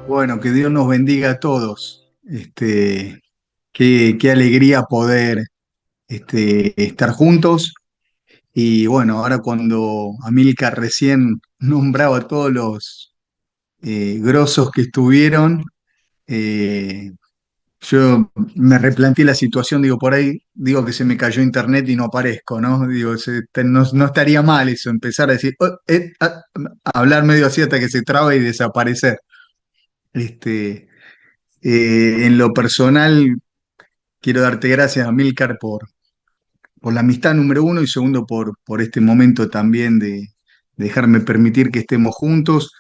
Bueno, que Dios nos bendiga a todos. Qué alegría poder estar juntos. Y bueno, ahora cuando Amílcar recién nombraba a todos los grosos que estuvieron, eh, yo me replanteé la situación, digo, por ahí, digo que se me cayó internet y no aparezco, ¿no? Digo, no estaría mal eso, empezar a decir, "Oh, a hablar medio así hasta que se traba y desaparecer. Este, en lo personal, quiero darte gracias, Amílcar, por la amistad número uno y segundo por este momento también de dejarme permitir que estemos juntos.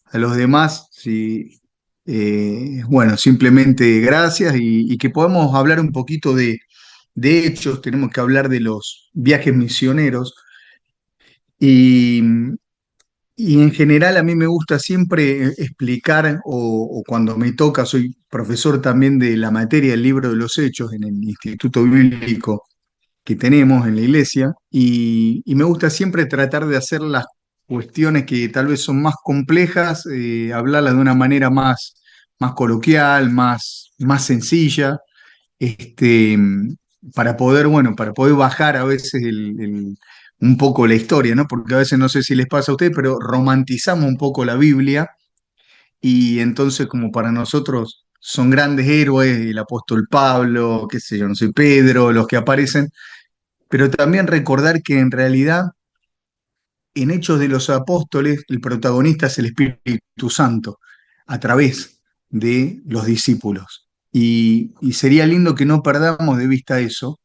A los demás, sí, bueno, simplemente gracias y que podamos hablar un poquito de hechos, tenemos que hablar de los viajes misioneros y, y en general a mí me gusta siempre explicar, o cuando me toca, soy profesor también de la materia del libro de los Hechos en el Instituto Bíblico que tenemos en la iglesia, y me gusta siempre tratar de hacer las cuestiones que tal vez son más complejas, hablarlas de una manera más coloquial, más sencilla, este, para poder, bueno, para poder bajar a veces un poco la historia, ¿no? Porque a veces no sé si les pasa a ustedes, pero romantizamos un poco la Biblia y entonces como para nosotros son grandes héroes, el apóstol Pablo, qué sé yo, no sé, Pedro, los que aparecen, pero también recordar que en realidad en Hechos de los Apóstoles el protagonista es el Espíritu Santo a través de los discípulos. Y sería lindo que no perdamos de vista eso,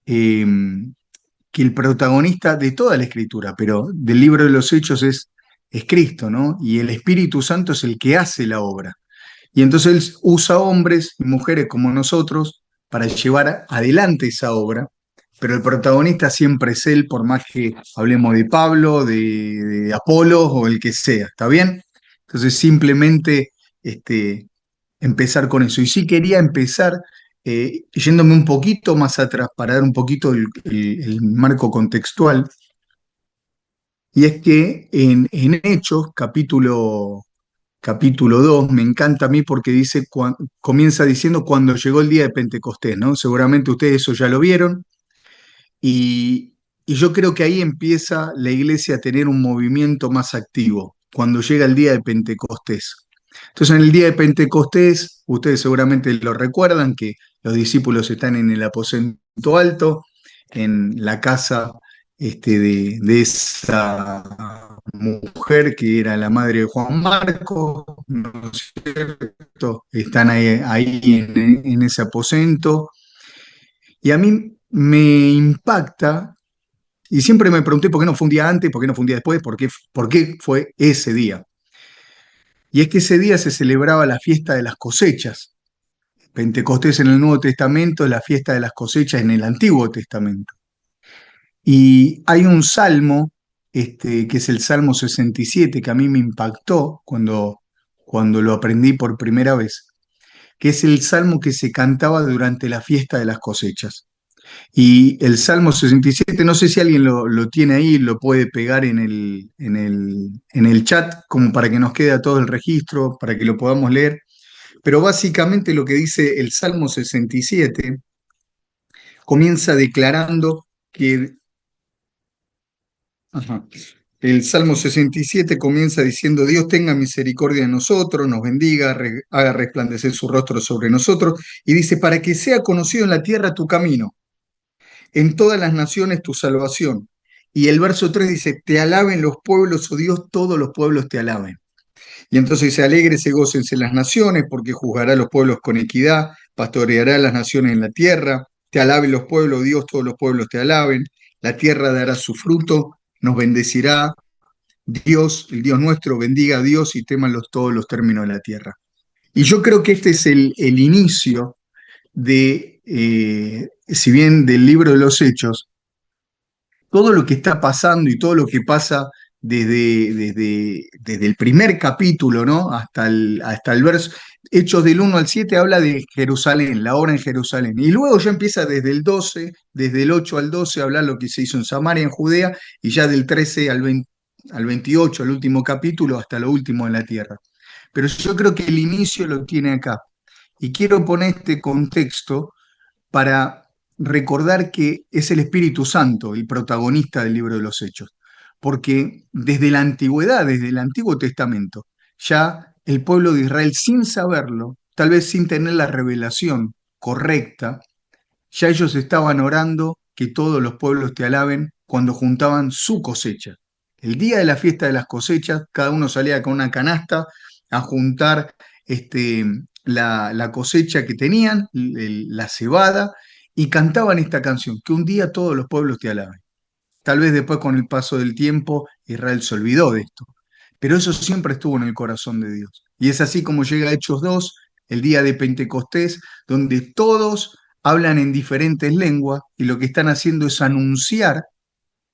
eh, que el protagonista de toda la escritura, pero del libro de los Hechos es Cristo, ¿no? Y el Espíritu Santo es el que hace la obra. Y entonces él usa hombres y mujeres como nosotros para llevar adelante esa obra, pero el protagonista siempre es él, por más que hablemos de Pablo, de Apolo o el que sea, ¿está bien? Entonces simplemente este, empezar con eso. Y sí quería empezar yéndome un poquito más atrás para dar un poquito el marco contextual, y es que en Hechos, capítulo 2 me encanta a mí porque dice, comienza diciendo cuando llegó el día de Pentecostés, ¿no? Seguramente ustedes eso ya lo vieron y yo creo que ahí empieza la iglesia a tener un movimiento más activo, cuando llega el día de Pentecostés. Entonces en el día de Pentecostés, ustedes seguramente lo recuerdan, que los discípulos están en el aposento alto, en la casa de esa mujer que era la madre de Juan Marcos, ¿no es cierto? Están ahí en ese aposento. Y a mí me impacta, y siempre me pregunté por qué no fue un día antes, por qué no fue un día después, por qué fue ese día. Y es que ese día se celebraba la fiesta de las cosechas. Pentecostés en el Nuevo Testamento, la fiesta de las cosechas en el Antiguo Testamento. Y hay un salmo, que es el Salmo 67, que a mí me impactó cuando lo aprendí por primera vez, que es el salmo que se cantaba durante la fiesta de las cosechas. Y el Salmo 67, no sé si alguien lo tiene ahí, lo puede pegar en el chat, como para que nos quede a todo el registro, para que lo podamos leer. Pero básicamente lo que dice el Salmo 67 comienza declarando que, ajá, el Salmo 67 comienza diciendo, Dios tenga misericordia de nosotros, nos bendiga, haga resplandecer su rostro sobre nosotros, y dice, para que sea conocido en la tierra tu camino, en todas las naciones tu salvación. Y el verso 3 dice, te alaben los pueblos, oh Dios, todos los pueblos te alaben. Y entonces dice, alegres gócense las naciones, porque juzgará a los pueblos con equidad, pastoreará a las naciones en la tierra, te alaben los pueblos, oh Dios, todos los pueblos te alaben, la tierra dará su fruto, nos bendecirá, Dios, el Dios nuestro, bendiga a Dios y teman todos los términos de la tierra. Y yo creo que este es el inicio si bien del libro de los Hechos, todo lo que está pasando y todo lo que pasa desde el primer capítulo, ¿no? Hasta el verso, Hechos del 1 al 7 habla de Jerusalén, la obra en Jerusalén. Y luego ya empieza desde el 12, desde el 8 al 12, a hablar lo que se hizo en Samaria, en Judea, y ya del 13 al 28, el último capítulo, hasta lo último en la tierra. pero yo creo que el inicio lo tiene acá. Y quiero poner este contexto para recordar que es el Espíritu Santo el protagonista del libro de los Hechos, porque desde la antigüedad, desde el Antiguo Testamento, ya el pueblo de Israel, sin saberlo, tal vez sin tener la revelación correcta, ya ellos estaban orando que todos los pueblos te alaben cuando juntaban su cosecha. El día de la fiesta de las cosechas, cada uno salía con una canasta a juntar la cosecha que tenían, la cebada, y cantaban esta canción, que un día todos los pueblos te alaben. Tal vez después con el paso del tiempo Israel se olvidó de esto, pero eso siempre estuvo en el corazón de Dios. Y es así como llega Hechos 2, el día de Pentecostés, donde todos hablan en diferentes lenguas y lo que están haciendo es anunciar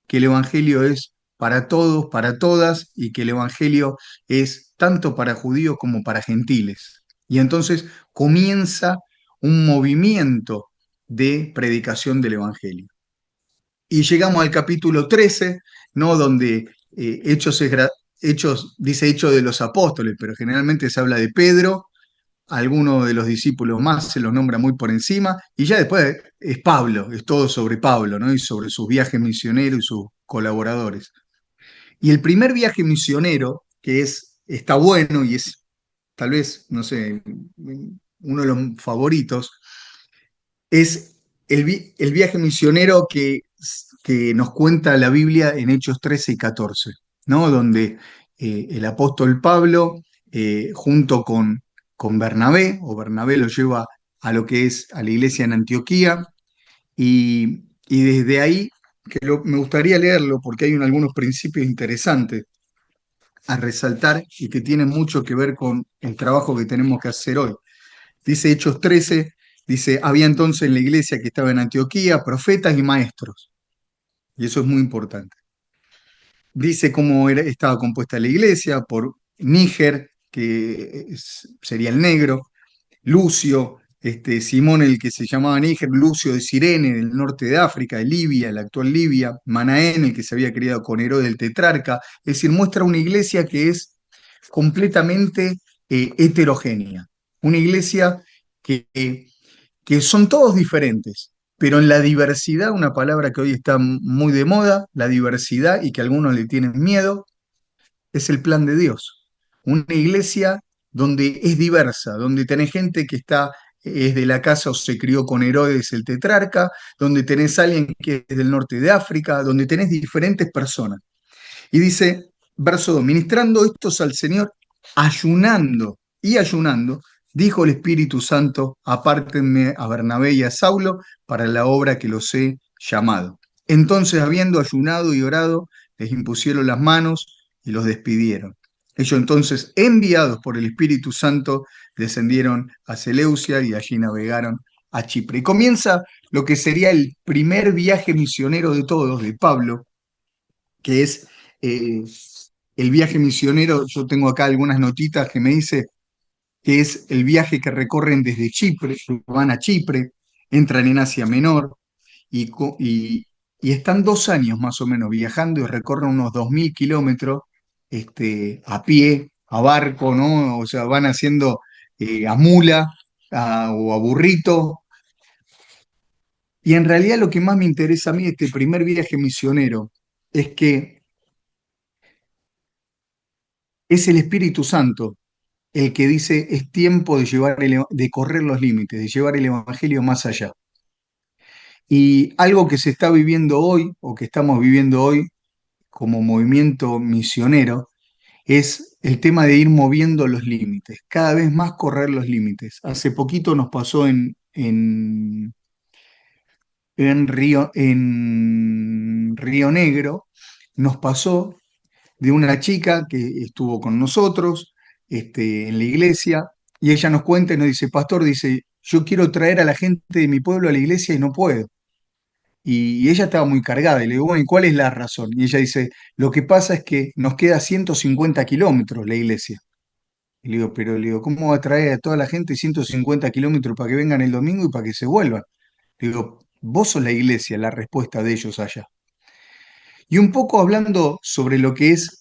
que el Evangelio es para todos, para todas, y que el Evangelio es tanto para judíos como para gentiles. Y entonces comienza un movimiento de predicación del Evangelio. Y llegamos al capítulo 13, ¿no? Donde Hechos dice Hechos de los Apóstoles, pero generalmente se habla de Pedro, algunos de los discípulos más se los nombra muy por encima, y ya después es Pablo, es todo sobre Pablo, ¿no? Y sobre sus viajes misioneros y sus colaboradores. Y el primer viaje misionero, está bueno y es tal vez, no sé, uno de los favoritos, es el viaje misionero que nos cuenta la Biblia en Hechos 13 y 14, ¿no? Donde el apóstol Pablo, junto con Bernabé, o Bernabé lo lleva a lo que es a la iglesia en Antioquía, y desde ahí, me gustaría leerlo porque hay algunos principios interesantes a resaltar y que tienen mucho que ver con el trabajo que tenemos que hacer hoy. Dice Hechos 13, dice, había entonces en la iglesia que estaba en Antioquía profetas y maestros, y eso es muy importante. Dice cómo estaba compuesta la iglesia por Níger, que sería el negro, Lucio, Simón el que se llamaba Níger, Lucio de Cirene, del norte de África, de Libia, la actual Libia, Manaén, el que se había criado con Herodes el tetrarca, es decir, muestra una iglesia que es completamente heterogénea, una iglesia que, que son todos diferentes, pero en la diversidad, una palabra que hoy está muy de moda, la diversidad y que algunos le tienen miedo, es el plan de Dios. Una iglesia donde es diversa, donde tenés gente que es de la casa o se crió con Herodes el tetrarca, donde tenés alguien que es del norte de África, donde tenés diferentes personas. Y dice, verso 2, ministrando estos al Señor, ayunando y ayunando, dijo el Espíritu Santo, apártenme a Bernabé y a Saulo para la obra que los he llamado. Entonces, habiendo ayunado y orado, les impusieron las manos y los despidieron. Ellos entonces, enviados por el Espíritu Santo, descendieron a Seleucia y allí navegaron a Chipre. Y comienza lo que sería el primer viaje misionero de todos, de Pablo, que es eh, el viaje misionero. Yo tengo acá algunas notitas que me dice que es el viaje que recorren desde Chipre, van a Chipre, entran en Asia Menor y están 2 años más o menos viajando y recorren unos 2000 kilómetros a pie, a barco, ¿no? O sea, van haciendo a mula o a burrito. Y en realidad lo que más me interesa a mí de este primer viaje misionero es que es el Espíritu Santo el que dice es tiempo de de correr los límites, de llevar el evangelio más allá. Y algo que se está viviendo hoy, o que estamos viviendo hoy como movimiento misionero, es el tema de ir moviendo los límites, cada vez más correr los límites. Hace poquito nos pasó en Río Negro, nos pasó de una chica que estuvo con nosotros en la iglesia, y ella nos cuenta y nos dice, pastor, dice, yo quiero traer a la gente de mi pueblo a la iglesia y no puedo. Y ella estaba muy cargada, y le digo, bueno, ¿y cuál es la razón? Y ella dice, lo que pasa es que nos queda 150 kilómetros la iglesia. Y le digo, pero le digo, ¿cómo va a traer a toda la gente 150 kilómetros para que vengan el domingo y para que se vuelvan? Le digo, vos sos la iglesia, la respuesta de ellos allá. Y un poco hablando sobre lo que es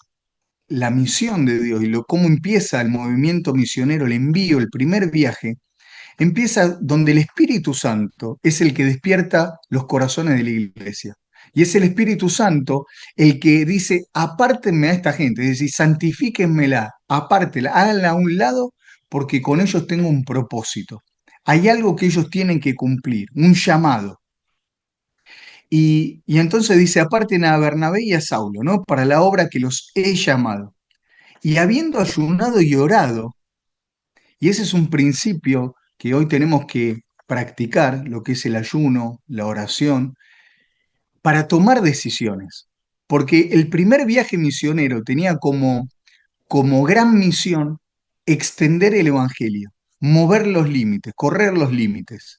la misión de Dios y cómo empieza el movimiento misionero, el envío, el primer viaje, empieza donde el Espíritu Santo es el que despierta los corazones de la iglesia. Y es el Espíritu Santo el que dice, apártenme a esta gente, es decir, santifíquenmela, apártela, háganla a un lado porque con ellos tengo un propósito. Hay algo que ellos tienen que cumplir, un llamado. Y entonces dice, aparten a Bernabé y a Saulo, ¿no? Para la obra que los he llamado. Y habiendo ayunado y orado, y ese es un principio que hoy tenemos que practicar, lo que es el ayuno, la oración, para tomar decisiones. Porque el primer viaje misionero tenía como gran misión extender el Evangelio, mover los límites, correr los límites.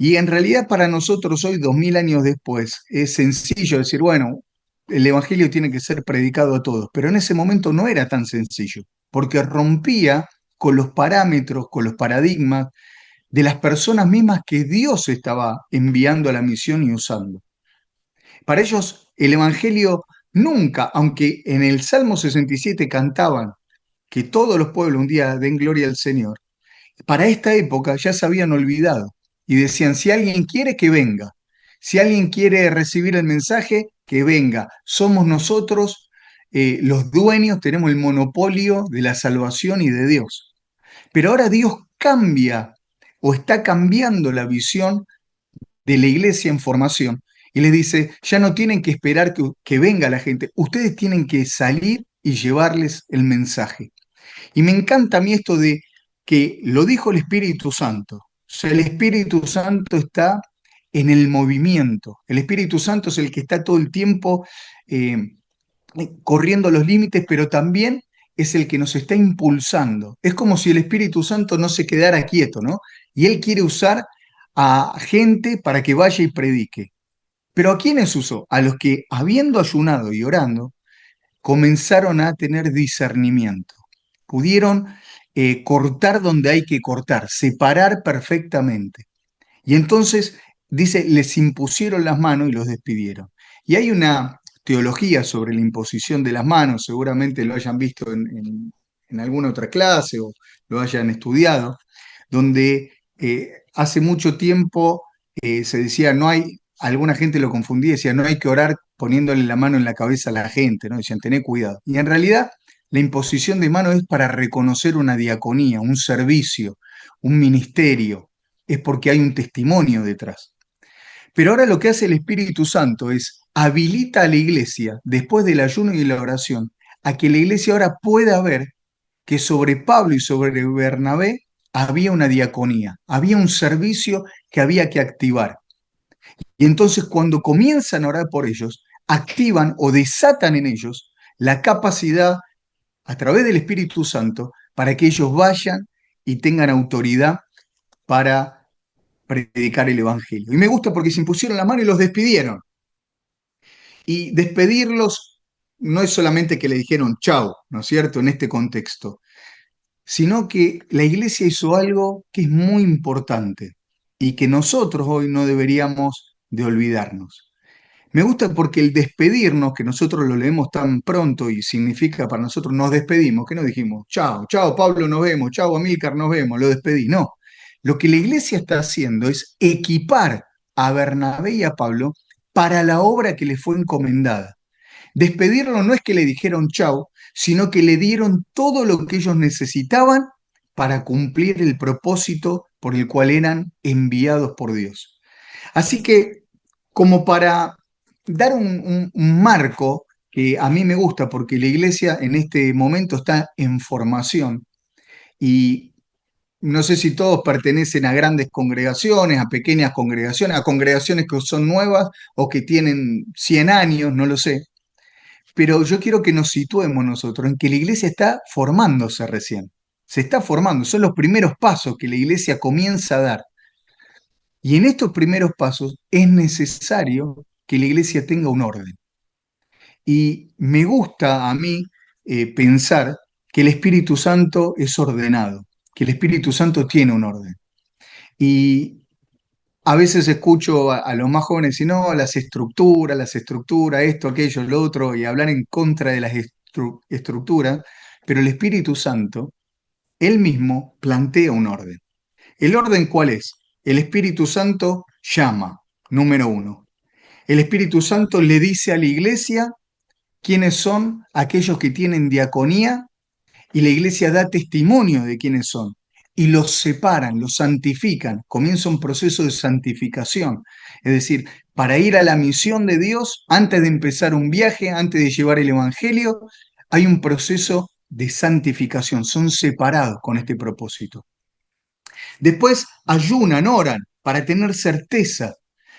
Y en realidad para nosotros hoy, 2000 años después, es sencillo decir, bueno, el Evangelio tiene que ser predicado a todos, pero en ese momento no era tan sencillo, porque rompía con los parámetros, con los paradigmas de las personas mismas que Dios estaba enviando a la misión y usando. Para ellos el Evangelio nunca, aunque en el Salmo 67 cantaban que todos los pueblos un día den gloria al Señor, para esta época ya se habían olvidado y decían, si alguien quiere, que venga. Si alguien quiere recibir el mensaje, que venga. Somos nosotros los dueños, tenemos el monopolio de la salvación y de Dios. Pero ahora Dios cambia o está cambiando la visión de la iglesia en formación y les dice, ya no tienen que esperar que venga la gente, ustedes tienen que salir y llevarles el mensaje. Y me encanta a mí esto de que lo dijo el Espíritu Santo. O sea, el Espíritu Santo está en el movimiento. El Espíritu Santo es el que está todo el tiempo eh, corriendo los límites, pero también es el que nos está impulsando. Es como si el Espíritu Santo no se quedara quieto, ¿no? Y Él quiere usar a gente para que vaya y predique. Pero ¿a quiénes usó? A los que, habiendo ayunado y orando, comenzaron a tener discernimiento. Pudieron cortar donde hay que cortar, separar perfectamente. Y entonces, dice, les impusieron las manos y los despidieron. Y hay una teología sobre la imposición de las manos, seguramente lo hayan visto en alguna otra clase o lo hayan estudiado, donde hace mucho tiempo se decía, no hay, alguna gente lo confundía, decía, no hay que orar poniéndole la mano en la cabeza a la gente, ¿no? Decían, tené cuidado. Y en realidad, la imposición de manos es para reconocer una diaconía, un servicio, un ministerio, es porque hay un testimonio detrás. Pero ahora lo que hace el Espíritu Santo es habilita a la iglesia, después del ayuno y la oración, a que la iglesia ahora pueda ver que sobre Pablo y sobre Bernabé había una diaconía, había un servicio que había que activar. Y entonces cuando comienzan a orar por ellos, activan o desatan en ellos la capacidad a través del Espíritu Santo para que ellos vayan y tengan autoridad para predicar el Evangelio. Y me gusta porque se impusieron la mano y los despidieron. Y despedirlos no es solamente que le dijeron chau, ¿no es cierto?, en este contexto, sino que la iglesia hizo algo que es muy importante y que nosotros hoy no deberíamos de olvidarnos. Me gusta porque el despedirnos, que nosotros lo leemos tan pronto y significa para nosotros nos despedimos, que no dijimos, chao, chao Pablo, nos vemos, chao Amílcar, nos vemos, lo despedí. No, lo que la iglesia está haciendo es equipar a Bernabé y a Pablo para la obra que les fue encomendada. Despedirlo no es que le dijeron chao, sino que le dieron todo lo que ellos necesitaban para cumplir el propósito por el cual eran enviados por Dios. Así que, como para dar un marco que a mí me gusta, porque la iglesia en este momento está en formación y no sé si todos pertenecen a grandes congregaciones, a pequeñas congregaciones, a congregaciones que son nuevas o que tienen 100 años, no lo sé. Pero yo quiero que nos situemos nosotros en que la iglesia está formándose recién. Se está formando, son los primeros pasos que la iglesia comienza a dar. Y en estos primeros pasos es necesario que la iglesia tenga un orden. Y me gusta a mí pensar que el Espíritu Santo es ordenado, que el Espíritu Santo tiene un orden. Y a veces escucho a los más jóvenes decir, no, las estructuras, esto, aquello, lo otro, y hablar en contra de las estructura, pero el Espíritu Santo, él mismo plantea un orden. ¿El orden cuál es? El Espíritu Santo llama, número uno. El Espíritu Santo le dice a la iglesia quiénes son aquellos que tienen diaconía y la iglesia da testimonio de quiénes son y los separan, los santifican. Comienza un proceso de santificación. Es decir, para ir a la misión de Dios, antes de empezar un viaje, antes de llevar el Evangelio, hay un proceso de santificación. Son separados con este propósito. Después ayunan, oran para tener certeza,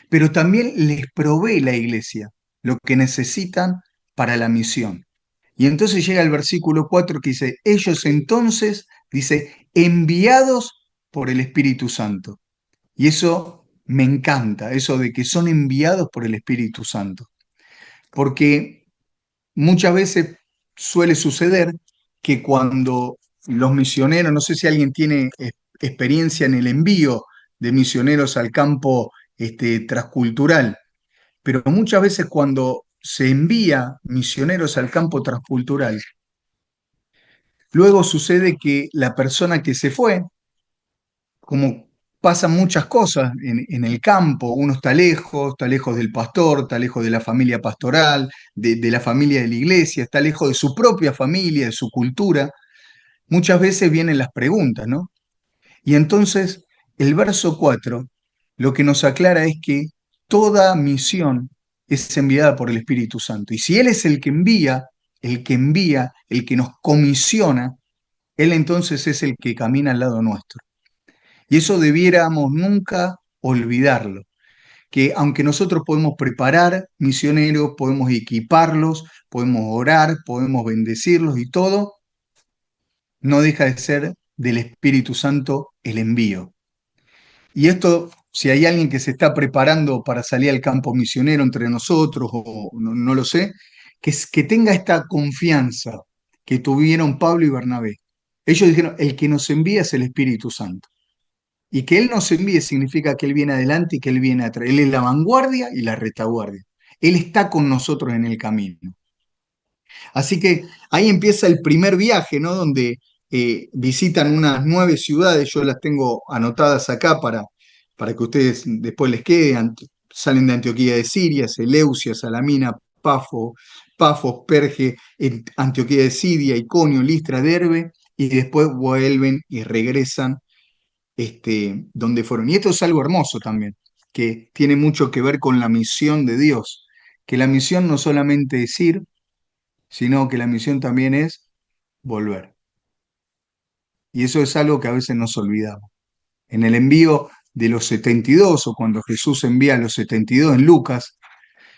pero también les provee la iglesia lo que necesitan para la misión. Y entonces llega el versículo 4 que dice, ellos entonces, dice, enviados por el Espíritu Santo. Y eso me encanta, eso de que son enviados por el Espíritu Santo. Porque muchas veces suele suceder que cuando los misioneros, no sé si alguien tiene experiencia en el envío de misioneros al campo transcultural, pero muchas veces cuando se envía misioneros al campo transcultural, luego sucede que la persona que se fue, como pasan muchas cosas en el campo, uno está lejos del pastor, está lejos de la familia pastoral, de la familia de la iglesia, está lejos de su propia familia, de su cultura, muchas veces vienen las preguntas, ¿no? Y entonces el verso 4 lo que nos aclara es que toda misión es enviada por el Espíritu Santo. Y si Él es el que nos comisiona, Él entonces es el que camina al lado nuestro. Y eso debiéramos nunca olvidarlo, que aunque nosotros podemos preparar misioneros, podemos equiparlos, podemos orar, podemos bendecirlos y todo, no deja de ser del Espíritu Santo el envío. Y esto, si hay alguien que se está preparando para salir al campo misionero entre nosotros, o no lo sé, que tenga esta confianza que tuvieron Pablo y Bernabé. Ellos dijeron, el que nos envía es el Espíritu Santo. Y que Él nos envíe significa que Él viene adelante y que Él viene atrás. Él es la vanguardia y la retaguardia. Él está con nosotros en el camino. Así que ahí empieza el primer viaje, ¿no? Donde visitan unas 9 ciudades, yo las tengo anotadas acá para que ustedes después les queden. Salen de Antioquía de Siria, Seleucia, Salamina, Pafos, Perge, Antioquía de Siria, Iconio, Listra, Derbe, y después vuelven y regresan donde fueron. Y esto es algo hermoso también, que tiene mucho que ver con la misión de Dios, que la misión no solamente es ir, sino que la misión también es volver. Y eso es algo que a veces nos olvidamos. En el envío de los 72, o cuando Jesús envía a los 72 en Lucas,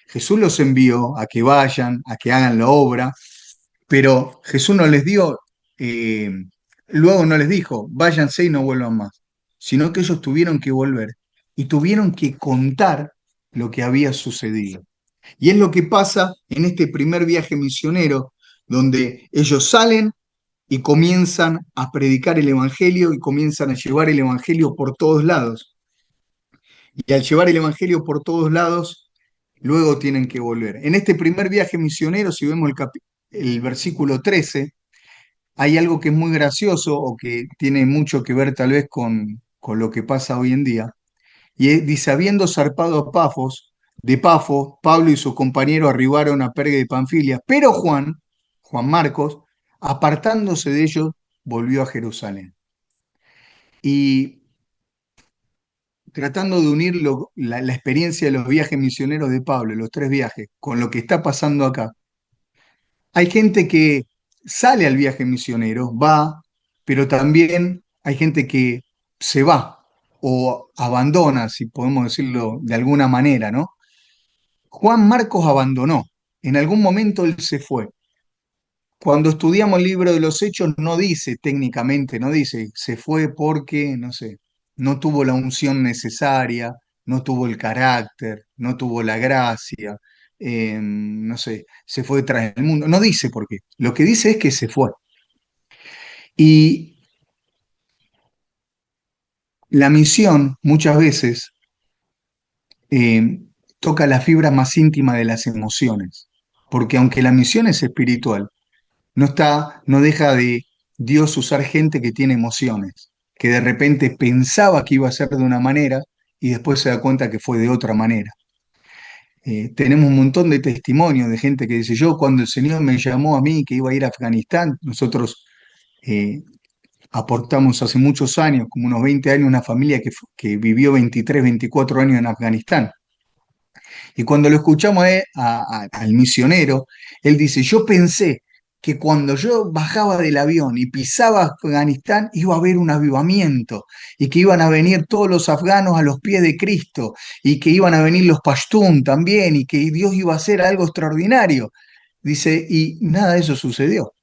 Jesús los envió a que vayan, a que hagan la obra, pero Jesús no les dio, eh, luego no les dijo, váyanse y no vuelvan más, sino que ellos tuvieron que volver y tuvieron que contar lo que había sucedido. Y es lo que pasa en este primer viaje misionero, donde ellos salen y comienzan a predicar el Evangelio y comienzan a llevar el Evangelio por todos lados. Y al llevar el Evangelio por todos lados, luego tienen que volver. En este primer viaje misionero, si vemos el versículo 13, hay algo que es muy gracioso o que tiene mucho que ver tal vez con lo que pasa hoy en día. Dice, habiendo zarpado a de Pafos, Pablo y sus compañeros arribaron a Pergue de Panfilia, pero Juan Marcos, apartándose de ellos, volvió a Jerusalén. Y tratando de unir la experiencia de los viajes misioneros de Pablo, los 3 viajes, con lo que está pasando acá, hay gente que sale al viaje misionero, va, pero también hay gente que se va o abandona, si podemos decirlo de alguna manera, ¿no? Juan Marcos abandonó, en algún momento él se fue. Cuando estudiamos el libro de los Hechos no dice técnicamente, no dice, se fue porque, no sé, no tuvo la unción necesaria, no tuvo el carácter, no tuvo la gracia, no sé, se fue tras el mundo. No dice por qué. Lo que dice es que se fue. Y la misión muchas veces eh, toca la fibra más íntima de las emociones, porque aunque la misión es espiritual, no deja de Dios usar gente que tiene emociones, que de repente pensaba que iba a ser de una manera y después se da cuenta que fue de otra manera. Tenemos un montón de testimonios de gente que dice, yo cuando el Señor me llamó a mí que iba a ir a Afganistán, nosotros eh, aportamos hace muchos años, como unos 20 años, una familia que vivió 23, 24 años en Afganistán. Y cuando lo escuchamos al misionero, él dice, yo pensé que cuando yo bajaba del avión y pisaba Afganistán iba a haber un avivamiento y que iban a venir todos los afganos a los pies de Cristo y que iban a venir los pashtun también y que Dios iba a hacer algo extraordinario. Dice, y nada de eso sucedió.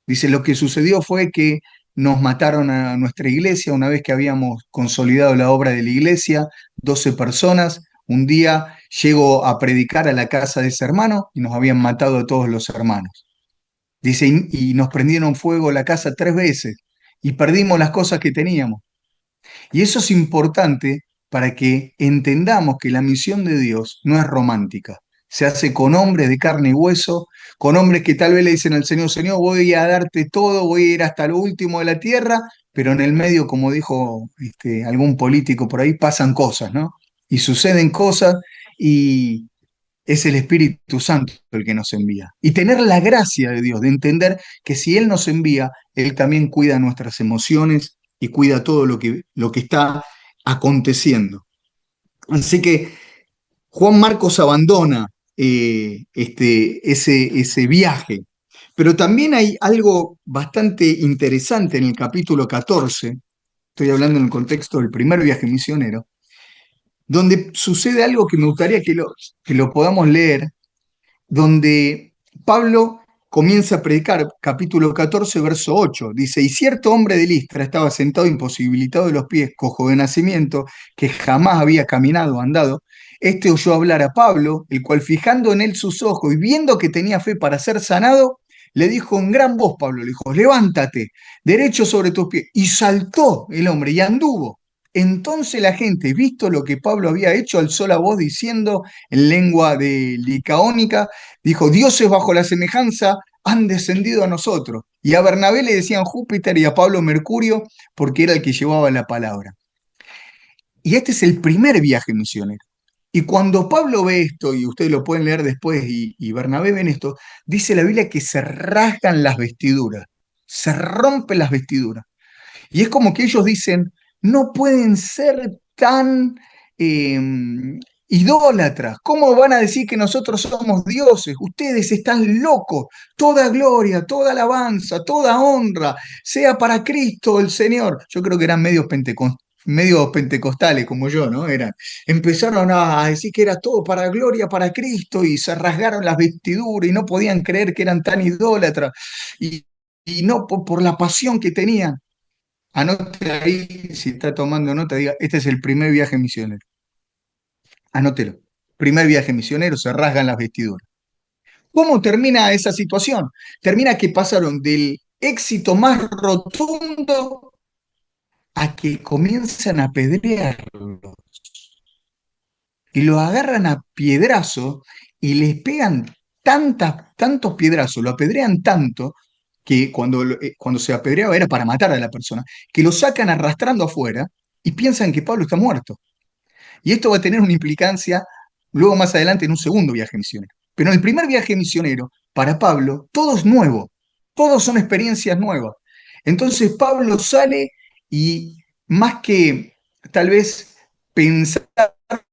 Dice, lo que sucedió fue que nos mataron a nuestra iglesia una vez que habíamos consolidado la obra de la iglesia, 12 personas. Un día llego a predicar a la casa de ese hermano y nos habían matado a todos los hermanos. Dice, y nos prendieron fuego la casa 3 veces y perdimos las cosas que teníamos. Y eso es importante para que entendamos que la misión de Dios no es romántica. Se hace con hombres de carne y hueso, con hombres que tal vez le dicen al Señor, Señor, voy a darte todo, voy a ir hasta lo último de la tierra, pero en el medio, como dijo algún político por ahí, pasan cosas, ¿no? Y suceden cosas y es el Espíritu Santo el que nos envía. Y tener la gracia de Dios, de entender que si Él nos envía, Él también cuida nuestras emociones y cuida todo lo que está aconteciendo. Así que Juan Marcos abandona ese viaje. Pero también hay algo bastante interesante en el capítulo 14, estoy hablando en el contexto del primer viaje misionero, donde sucede algo que me gustaría que lo podamos leer, donde Pablo comienza a predicar, capítulo 14, verso 8. Dice, y cierto hombre de Listra estaba sentado imposibilitado de los pies, cojo de nacimiento, que jamás había caminado o andado. Este oyó hablar a Pablo, el cual fijando en él sus ojos y viendo que tenía fe para ser sanado, le dijo en gran voz, Pablo, le dijo, levántate, derecho sobre tus pies. Y saltó el hombre y anduvo. Entonces la gente, visto lo que Pablo había hecho, alzó la voz diciendo en lengua de licaónica, dijo, dioses bajo la semejanza han descendido a nosotros. Y a Bernabé le decían Júpiter y a Pablo Mercurio, porque era el que llevaba la palabra. Y este es el primer viaje misionero. Y cuando Pablo ve esto, y ustedes lo pueden leer después, y Bernabé ven esto, dice la Biblia que se rasgan las vestiduras, se rompen las vestiduras. Y es como que ellos dicen, no pueden ser tan eh, idólatras. ¿Cómo van a decir que nosotros somos dioses? Ustedes están locos. Toda gloria, toda alabanza, toda honra, sea para Cristo el Señor. Yo creo que eran medios pentecostales como yo, ¿no? Empezaron a decir que era todo para gloria, para Cristo, y se rasgaron las vestiduras y no podían creer que eran tan idólatras. Y no por la pasión que tenían. Anote ahí, si está tomando nota, diga, este es el primer viaje misionero. Anótelo. Primer viaje misionero, se rasgan las vestiduras. ¿Cómo termina esa situación? Termina que pasaron del éxito más rotundo a que comienzan a apedrearlo. Y lo agarran a piedrazo y les pegan tantos piedrazos, lo apedrean tanto que cuando se apedreaba era para matar a la persona, que lo sacan arrastrando afuera y piensan que Pablo está muerto. Y esto va a tener una implicancia luego más adelante en un segundo viaje misionero. Pero en el primer viaje misionero, para Pablo, todo es nuevo, todos son experiencias nuevas. Entonces Pablo sale y más que tal vez pensar,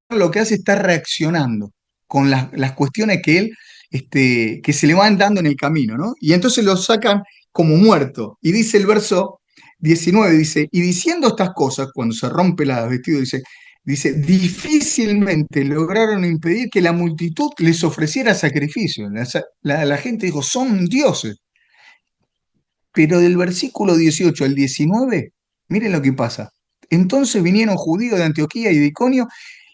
lo que hace es estar reaccionando con las cuestiones que se le van dando en el camino, ¿no? Y entonces lo sacan como muerto. Y dice el verso 19, dice, y diciendo estas cosas, cuando se rompe la vestida, dice, difícilmente lograron impedir que la multitud les ofreciera sacrificio. La gente dijo, son dioses. Pero del versículo 18 al 19, miren lo que pasa. Entonces vinieron judíos de Antioquía y de Iconio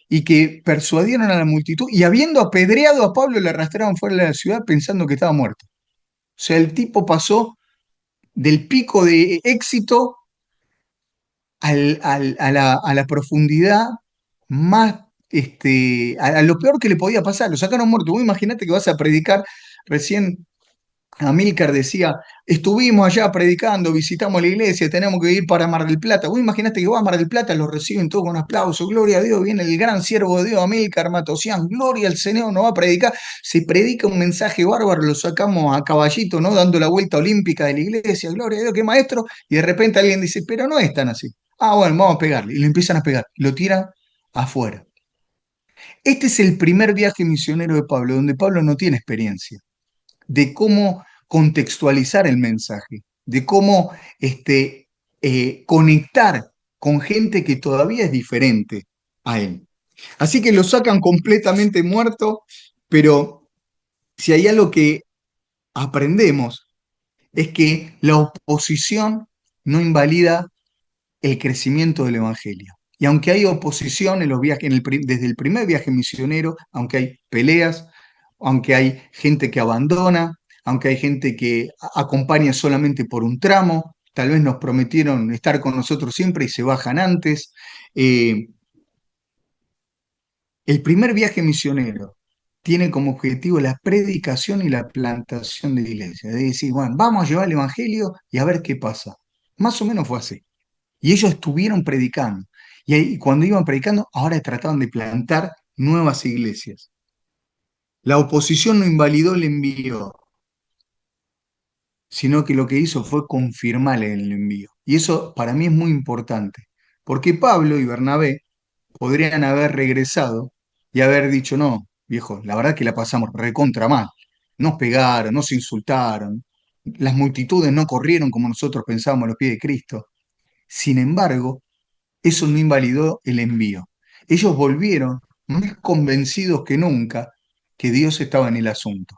y que persuadieron a la multitud y habiendo apedreado a Pablo le arrastraron fuera de la ciudad pensando que estaba muerto. O sea, el tipo pasó del pico de éxito a la profundidad más, a lo peor que le podía pasar. Lo sacaron muerto. Vos imaginate que vas a predicar recién. Amílcar decía, estuvimos allá predicando, visitamos la iglesia, tenemos que ir para Mar del Plata. Vos imaginate que va a Mar del Plata, lo reciben todos con aplauso, gloria a Dios, viene el gran siervo de Dios, Amílcar Matosian, gloria al Señor, nos va a predicar. Se predica un mensaje bárbaro, lo sacamos a caballito, ¿no? Dando la vuelta olímpica de la iglesia, gloria a Dios, qué maestro, y de repente alguien dice, pero no es tan así. Ah, bueno, vamos a pegarle, y le empiezan a pegar, lo tiran afuera. Este es el primer viaje misionero de Pablo, donde Pablo no tiene experiencia de cómo contextualizar el mensaje, de cómo conectar con gente que todavía es diferente a él. Así que lo sacan completamente muerto, pero si hay algo que aprendemos es que la oposición no invalida el crecimiento del Evangelio. Y aunque hay oposición en los viajes, desde el primer viaje misionero, aunque hay peleas, aunque hay gente que abandona, aunque hay gente que acompaña solamente por un tramo, tal vez nos prometieron estar con nosotros siempre y se bajan antes. eh, el primer viaje misionero tiene como objetivo la predicación y la plantación de la iglesia. De decir, bueno, vamos a llevar el Evangelio y a ver qué pasa. Más o menos fue así. Y ellos estuvieron predicando. Y ahí, cuando iban predicando, ahora trataban de plantar nuevas iglesias. La oposición no invalidó el envío, sino que lo que hizo fue confirmar el envío. Y eso para mí es muy importante, porque Pablo y Bernabé podrían haber regresado y haber dicho, no, viejo, la verdad que la pasamos recontra mal. Nos pegaron, nos insultaron, las multitudes no corrieron como nosotros pensábamos a los pies de Cristo. Sin embargo, eso no invalidó el envío. Ellos volvieron más convencidos que nunca que Dios estaba en el asunto.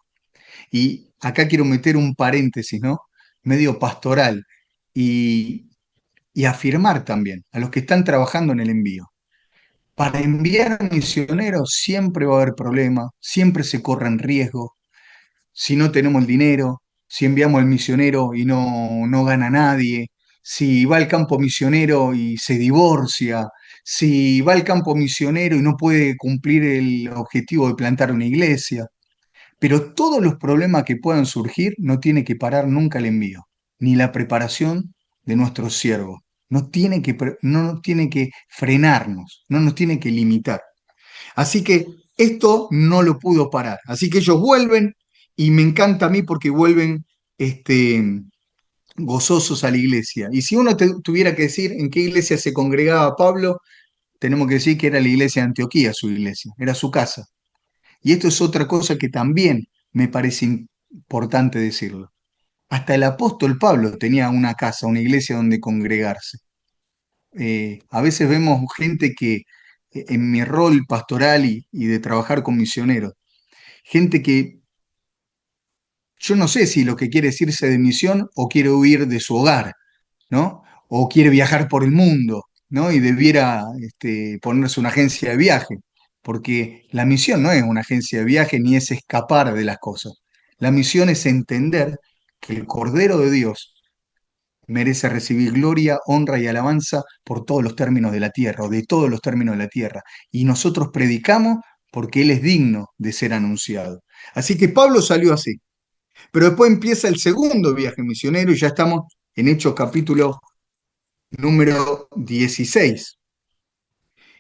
Y acá quiero meter un paréntesis, ¿no? Medio pastoral y, y afirmar también a los que están trabajando en el envío. Para enviar misioneros siempre va a haber problemas, siempre se corren riesgos, si no tenemos el dinero, si enviamos al misionero y no gana nadie, si va al campo misionero y se divorcia, si va al campo misionero y no puede cumplir el objetivo de plantar una iglesia. Pero todos los problemas que puedan surgir no tiene que parar nunca el envío, ni la preparación de nuestros siervos. No nos tiene que frenarnos, no nos tiene que limitar. Así que esto no lo pudo parar. Así que ellos vuelven y me encanta a mí porque vuelven gozosos a la iglesia. Y si uno tuviera que decir en qué iglesia se congregaba Pablo, tenemos que decir que era la iglesia de Antioquía, su iglesia, era su casa. Y esto es otra cosa que también me parece importante decirlo. Hasta el apóstol Pablo tenía una casa, una iglesia donde congregarse. A veces vemos gente que en mi rol pastoral y de trabajar con misioneros, gente que yo no sé si lo que quiere es irse de misión o quiere huir de su hogar, ¿no? O quiere viajar por el mundo, ¿no? Y debiera ponerse una agencia de viaje, porque la misión no es una agencia de viaje ni es escapar de las cosas. La misión es entender que el Cordero de Dios merece recibir gloria, honra y alabanza por todos los términos de la tierra, o de todos los términos de la tierra. Y nosotros predicamos porque Él es digno de ser anunciado. Así que Pablo salió así. Pero después empieza el segundo viaje misionero y ya estamos en Hechos capítulo número 16.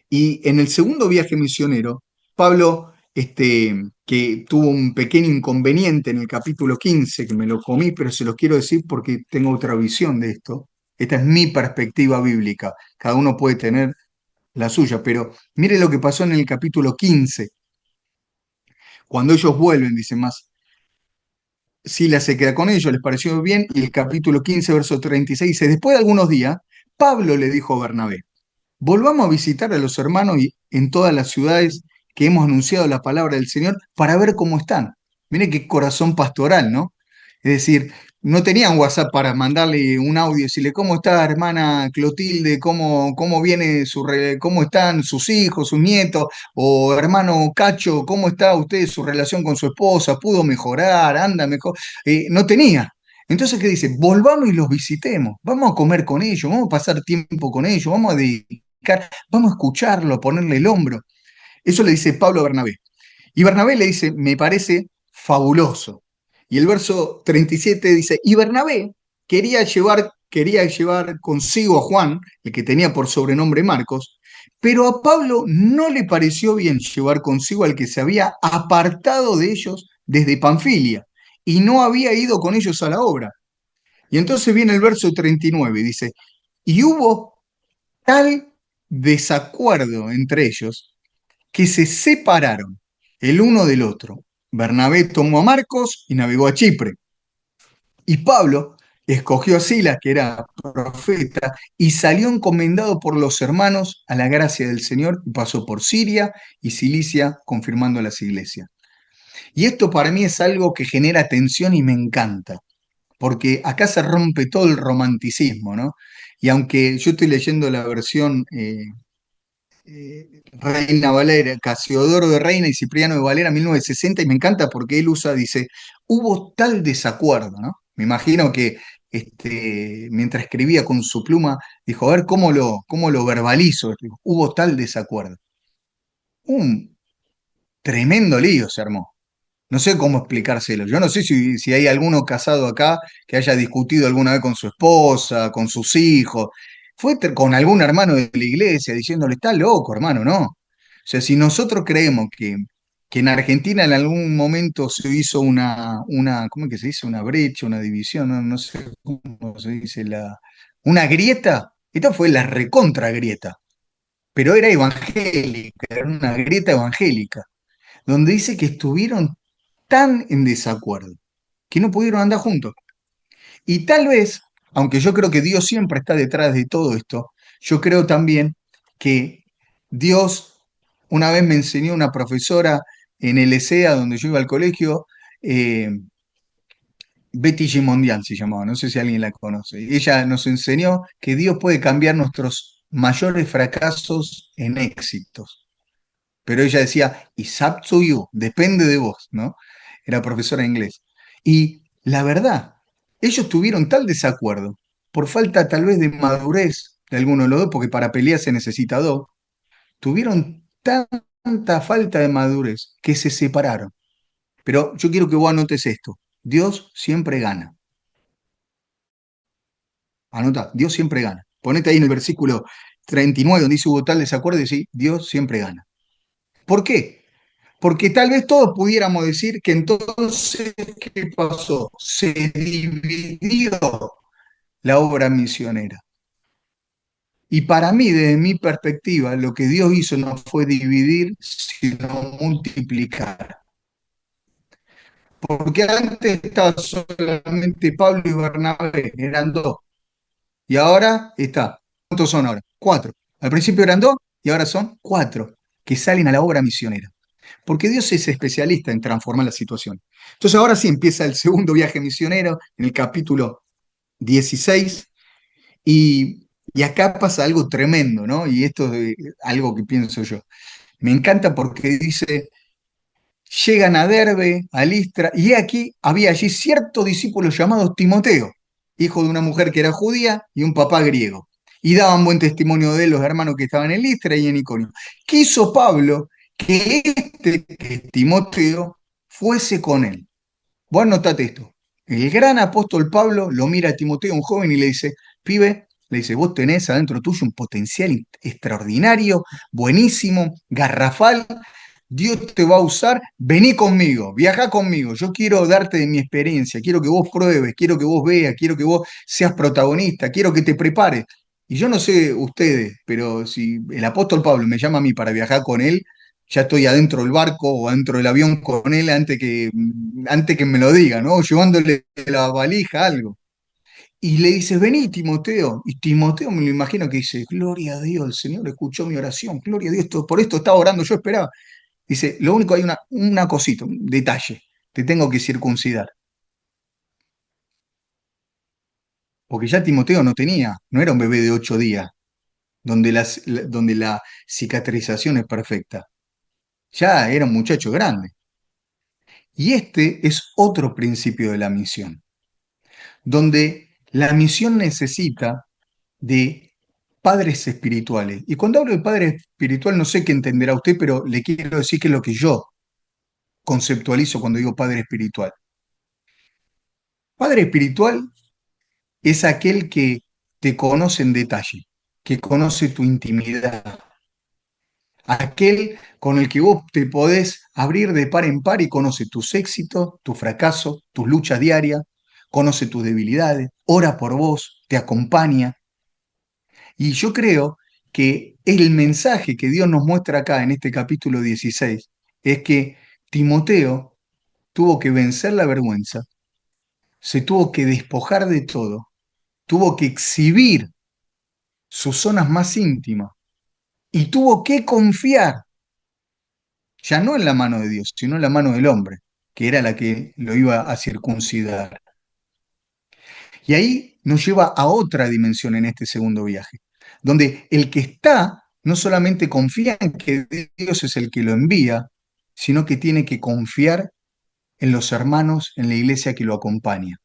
Y en el segundo viaje misionero, Pablo, que tuvo un pequeño inconveniente en el capítulo 15, que me lo comí, pero se los quiero decir porque tengo otra visión de esto. Esta es mi perspectiva bíblica. Cada uno puede tener la suya, pero mire lo que pasó en el capítulo 15. Cuando ellos vuelven, dice más, Sila se queda con ellos, les pareció bien, y el capítulo 15, verso 36 dice, después de algunos días, Pablo le dijo a Bernabé, volvamos a visitar a los hermanos en todas las ciudades que hemos anunciado la palabra del Señor para ver cómo están. Mire qué corazón pastoral, ¿no? Es decir, no tenían WhatsApp para mandarle un audio y decirle, ¿cómo está hermana Clotilde? ¿Cómo viene cómo están sus hijos, sus nietos? O hermano Cacho, ¿cómo está usted, su relación con su esposa? ¿Pudo mejorar? ¿Anda mejor? No tenía. Entonces, ¿qué dice? Volvamos y los visitemos. Vamos a comer con ellos, vamos a pasar tiempo con ellos, vamos a dedicar, vamos a escucharlo, a ponerle el hombro. Eso le dice Pablo a Bernabé. Y Bernabé le dice, me parece fabuloso. Y el verso 37 dice, y Bernabé quería llevar consigo a Juan, el que tenía por sobrenombre Marcos, pero a Pablo no le pareció bien llevar consigo al que se había apartado de ellos desde Panfilia y no había ido con ellos a la obra. Y entonces viene el verso 39 y dice, y hubo tal desacuerdo entre ellos que se separaron el uno del otro. Bernabé tomó a Marcos y navegó a Chipre. Y Pablo escogió a Silas, que era profeta, y salió encomendado por los hermanos a la gracia del Señor y pasó por Siria y Cilicia, confirmando las iglesias. Y esto para mí es algo que genera tensión y me encanta, porque acá se rompe todo el romanticismo, ¿no? Y aunque yo estoy leyendo la versión Reina Valera, Casiodoro de Reina y Cipriano de Valera 1960, y me encanta porque él usa, dice, hubo tal desacuerdo, ¿no? Me imagino que mientras escribía con su pluma, dijo, a ver cómo lo verbalizo. Dijo, hubo tal desacuerdo. Un tremendo lío se armó. No sé cómo explicárselo. Yo no sé si hay alguno casado acá que haya discutido alguna vez con su esposa, con sus hijos. Fue con algún hermano de la iglesia diciéndole, está loco, hermano, ¿no? O sea, si nosotros creemos que en Argentina en algún momento se hizo ¿cómo es que se dice? Una brecha, una división, no, no sé cómo se dice, una grieta. Esta fue la recontra grieta, pero era evangélica, era una grieta evangélica donde dice que estuvieron tan en desacuerdo que no pudieron andar juntos. Y tal vez, aunque yo creo que Dios siempre está detrás de todo esto, yo creo también que Dios, una vez me enseñó una profesora en el ESEA, donde yo iba al colegio, eh, Betty G. Mondial se llamaba, no sé si alguien la conoce. Ella nos enseñó que Dios puede cambiar nuestros mayores fracasos en éxitos. Pero ella decía, it's up to you, depende de vos, ¿no? Era profesora de inglés. Y la verdad, ellos tuvieron tal desacuerdo, por falta tal vez de madurez de alguno de los dos, porque para pelear se necesita dos, tuvieron tanta falta de madurez que se separaron. Pero yo quiero que vos anotes esto, Dios siempre gana. Anota, Dios siempre gana. Ponete ahí en el versículo 39, donde dice hubo tal desacuerdo, y decís, Dios siempre gana. ¿Por qué? Porque tal vez todos pudiéramos decir que entonces, ¿qué pasó? Se dividió la obra misionera. Y para mí, desde mi perspectiva, lo que Dios hizo no fue dividir, sino multiplicar. Porque antes estaba solamente Pablo y Bernabé, eran dos. Y ahora está. ¿Cuántos son ahora? Cuatro. Al principio eran dos y ahora son cuatro que salen a la obra misionera. Porque Dios es especialista en transformar la situación. Entonces ahora sí empieza el segundo viaje misionero en el capítulo 16 y acá pasa algo tremendo, ¿no? Y esto es algo que pienso yo. Me encanta porque dice, llegan a Derbe, a Listra, y aquí había allí cierto discípulo llamado Timoteo, hijo de una mujer que era judía y un papá griego. Y daban buen testimonio de él los hermanos que estaban en Listra y en Iconio. ¿Qué hizo Pablo? Que Timoteo fuese con él. Vos notate esto. El gran apóstol Pablo lo mira a Timoteo, un joven, y le dice, pibe, le dice, vos tenés adentro tuyo un potencial extraordinario, buenísimo, garrafal, Dios te va a usar, vení conmigo, viaja conmigo, yo quiero darte de mi experiencia, quiero que vos pruebes, quiero que vos veas, quiero que vos seas protagonista, quiero que te prepares. Y yo no sé ustedes, pero si el apóstol Pablo me llama a mí para viajar con él, ya estoy adentro del barco o adentro del avión con él antes que me lo diga, ¿no? Llevándole la valija, algo. Y le dice, vení, Timoteo. Y Timoteo me lo imagino que dice, gloria a Dios, el Señor escuchó mi oración, gloria a Dios, por esto estaba orando, yo esperaba. Dice, lo único hay una cosita, un detalle, te tengo que circuncidar. Porque ya Timoteo no era un bebé de 8 días, donde la cicatrización es perfecta. Ya era un muchacho grande. Y este es otro principio de la misión, donde la misión necesita de padres espirituales. Y cuando hablo de padre espiritual, no sé qué entenderá usted, pero le quiero decir que es lo que yo conceptualizo cuando digo padre espiritual. Padre espiritual es aquel que te conoce en detalle, que conoce tu intimidad, aquel con el que vos te podés abrir de par en par y conoce tus éxitos, tus fracasos, tus luchas diarias, conoce tus debilidades, ora por vos, te acompaña. Y yo creo que el mensaje que Dios nos muestra acá en este capítulo 16 es que Timoteo tuvo que vencer la vergüenza, se tuvo que despojar de todo, tuvo que exhibir sus zonas más íntimas y tuvo que confiar ya no en la mano de Dios, sino en la mano del hombre, que era la que lo iba a circuncidar. Y ahí nos lleva a otra dimensión en este segundo viaje, donde el que está no solamente confía en que Dios es el que lo envía, sino que tiene que confiar en los hermanos, en la iglesia que lo acompaña.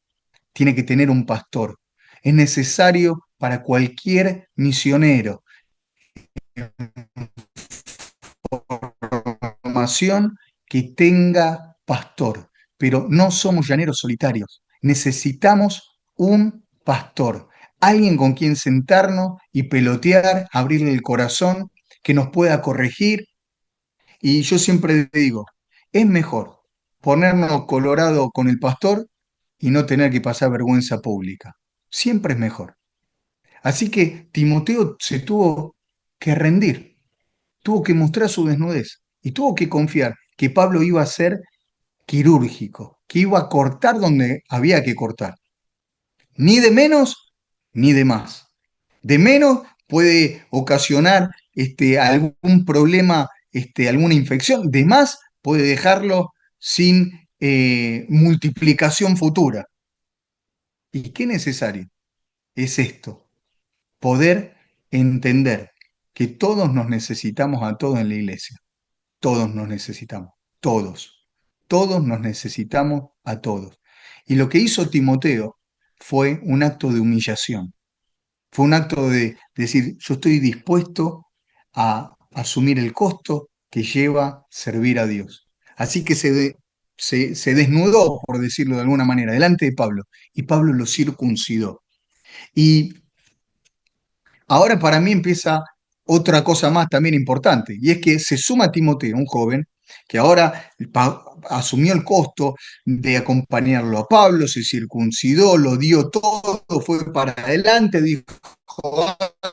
Tiene que tener un pastor. Es necesario para cualquier misionero formación que tenga pastor, pero no somos llaneros solitarios. Necesitamos un pastor, alguien con quien sentarnos y pelotear, abrirle el corazón, que nos pueda corregir. Y yo siempre digo, es mejor ponernos colorado con el pastor y no tener que pasar vergüenza pública. Siempre es mejor. Así que Timoteo se tuvo que rendir, tuvo que mostrar su desnudez y tuvo que confiar que Pablo iba a ser quirúrgico, que iba a cortar donde había que cortar. Ni de menos ni de más. De menos puede ocasionar algún problema, alguna infección. De más puede dejarlo sin multiplicación futura. ¿Y qué necesario es esto? Poder entender que todos nos necesitamos a todos en la iglesia. Todos nos necesitamos, todos. Todos nos necesitamos a todos. Y lo que hizo Timoteo fue un acto de humillación. Fue un acto de decir, yo estoy dispuesto a asumir el costo que lleva servir a Dios. Así que se desnudó, por decirlo de alguna manera, delante de Pablo, y Pablo lo circuncidó. Y ahora para mí empieza otra cosa más también importante, y es que se suma Timoteo, un joven, que ahora asumió el costo de acompañarlo a Pablo, se circuncidó, lo dio todo, fue para adelante, dijo,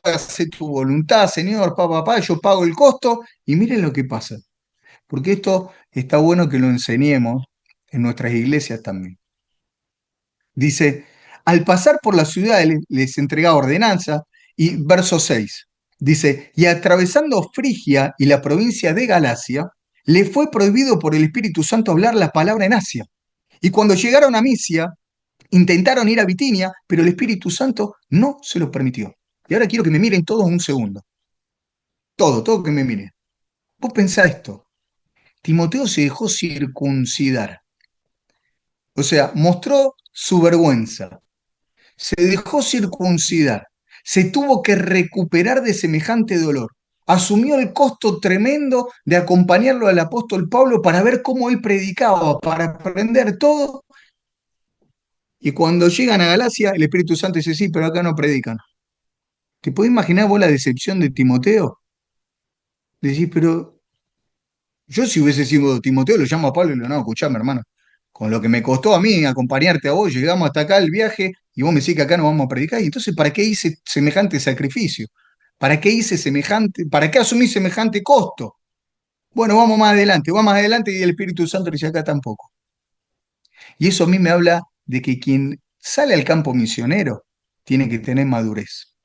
hágase tu voluntad, Señor, papá, yo pago el costo, y miren lo que pasa, porque esto está bueno que lo enseñemos en nuestras iglesias también. Dice, al pasar por la ciudad les entregaba ordenanza, y verso 6 dice, y atravesando Frigia y la provincia de Galacia, le fue prohibido por el Espíritu Santo hablar la palabra en Asia. Y cuando llegaron a Misia, intentaron ir a Bitinia, pero el Espíritu Santo no se los permitió. Y ahora quiero que me miren todos un segundo. Todo que me miren. Vos pensá esto. Timoteo se dejó circuncidar. O sea, mostró su vergüenza, se dejó circuncidar, se tuvo que recuperar de semejante dolor, asumió el costo tremendo de acompañarlo al apóstol Pablo para ver cómo él predicaba, para aprender todo, y cuando llegan a Galacia, el Espíritu Santo dice, sí, pero acá no predican. ¿Te podés imaginar vos la decepción de Timoteo? Decís, pero yo si hubiese sido Timoteo, lo llamo a Pablo y le digo, no, escuchame, hermano, con lo que me costó a mí acompañarte a vos, llegamos hasta acá el viaje y vos me decís que acá no vamos a predicar. Y entonces, ¿para qué hice semejante sacrificio? ¿Para qué hice semejante, para qué asumí semejante costo? Bueno, vamos más adelante y el Espíritu Santo dice acá tampoco. Y eso a mí me habla de que quien sale al campo misionero tiene que tener madurez.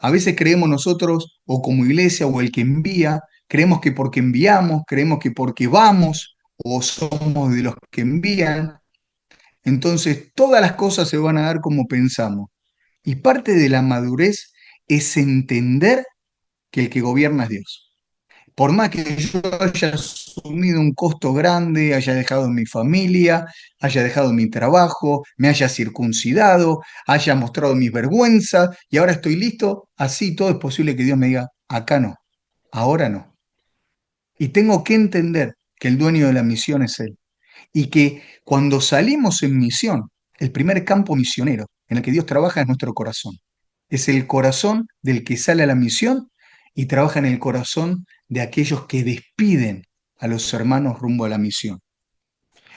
A veces creemos nosotros, o como iglesia, o el que envía, creemos que porque enviamos, creemos que porque vamos, o somos de los que envían, entonces todas las cosas se van a dar como pensamos. Y parte de la madurez es entender que el que gobierna es Dios. Por más que yo haya asumido un costo grande, haya dejado mi familia, haya dejado mi trabajo, me haya circuncidado, haya mostrado mis vergüenzas y ahora estoy listo, así todo es posible que Dios me diga, acá no, ahora no. Y tengo que entender que el dueño de la misión es Él. y que cuando salimos en misión, el primer campo misionero en el que Dios trabaja es nuestro corazón. Es el corazón del que sale a la misión y trabaja en el corazón de aquellos que despiden a los hermanos rumbo a la misión.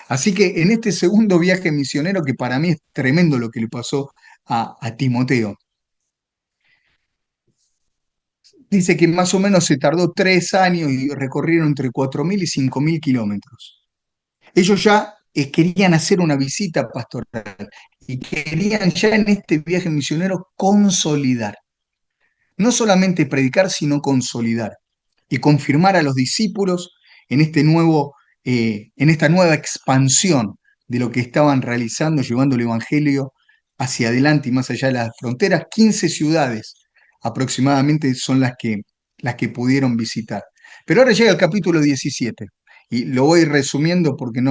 Así que en este segundo viaje misionero, que para mí es tremendo lo que le pasó a Timoteo, dice que más o menos se tardó 3 años y recorrieron entre 4.000 y 5.000 kilómetros. Ellos ya querían hacer una visita pastoral y querían ya en este viaje misionero consolidar, no solamente predicar, sino consolidar y confirmar a los discípulos en en esta nueva expansión de lo que estaban realizando, llevando el Evangelio hacia adelante y más allá de las fronteras. 15 ciudades aproximadamente son las que pudieron visitar. Pero ahora llega el capítulo 17 y lo voy resumiendo porque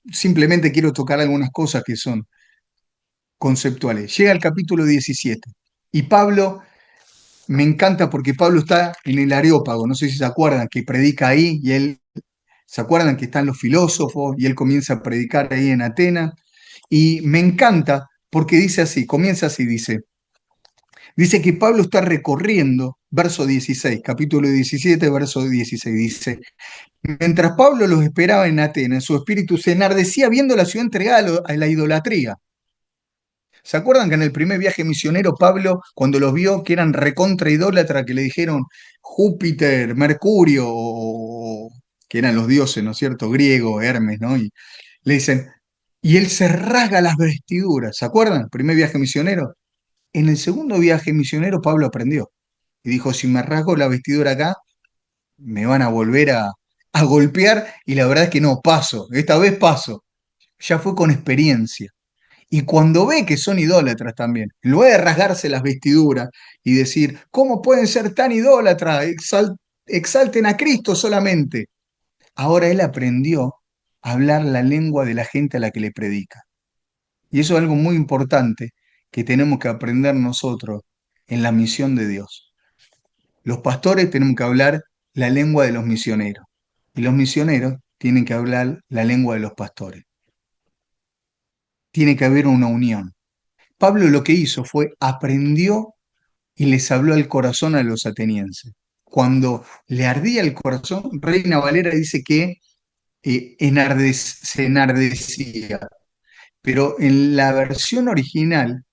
simplemente quiero tocar algunas cosas que son conceptuales. Llega el capítulo 17 y Pablo me encanta porque Pablo está en el Areópago, no sé si se acuerdan, que predica ahí y él, se acuerdan que están los filósofos y él comienza a predicar ahí en Atenas. Y me encanta porque dice así, comienza así, dice que Pablo está recorriendo, verso 16, capítulo 17, verso 16, dice, mientras Pablo los esperaba en Atenas, su espíritu se enardecía viendo la ciudad entregada a la idolatría. ¿Se acuerdan que en el primer viaje misionero Pablo, cuando los vio que eran recontra idólatra, que le dijeron Júpiter, Mercurio, que eran los dioses, ¿no es cierto? Griego, Hermes, ¿no? Y le dicen, y él se rasga las vestiduras, ¿se acuerdan? Primer viaje misionero. En el segundo viaje misionero Pablo aprendió y dijo, si me rasgo la vestidura acá, me van a volver a golpear y la verdad es que no, paso, esta vez paso. Ya fue con experiencia. Y cuando ve que son idólatras también, en lugar de rasgarse las vestiduras y decir, ¿cómo pueden ser tan idólatras? Exalten a Cristo solamente. Ahora él aprendió a hablar la lengua de la gente a la que le predica. Y eso es algo muy importante que tenemos que aprender nosotros en la misión de Dios. Los pastores tenemos que hablar la lengua de los misioneros y los misioneros tienen que hablar la lengua de los pastores. Tiene que haber una unión. Pablo lo que hizo fue aprendió y les habló al corazón a los atenienses. Cuando le ardía el corazón, Reina Valera dice que se enardecía, pero en la versión original,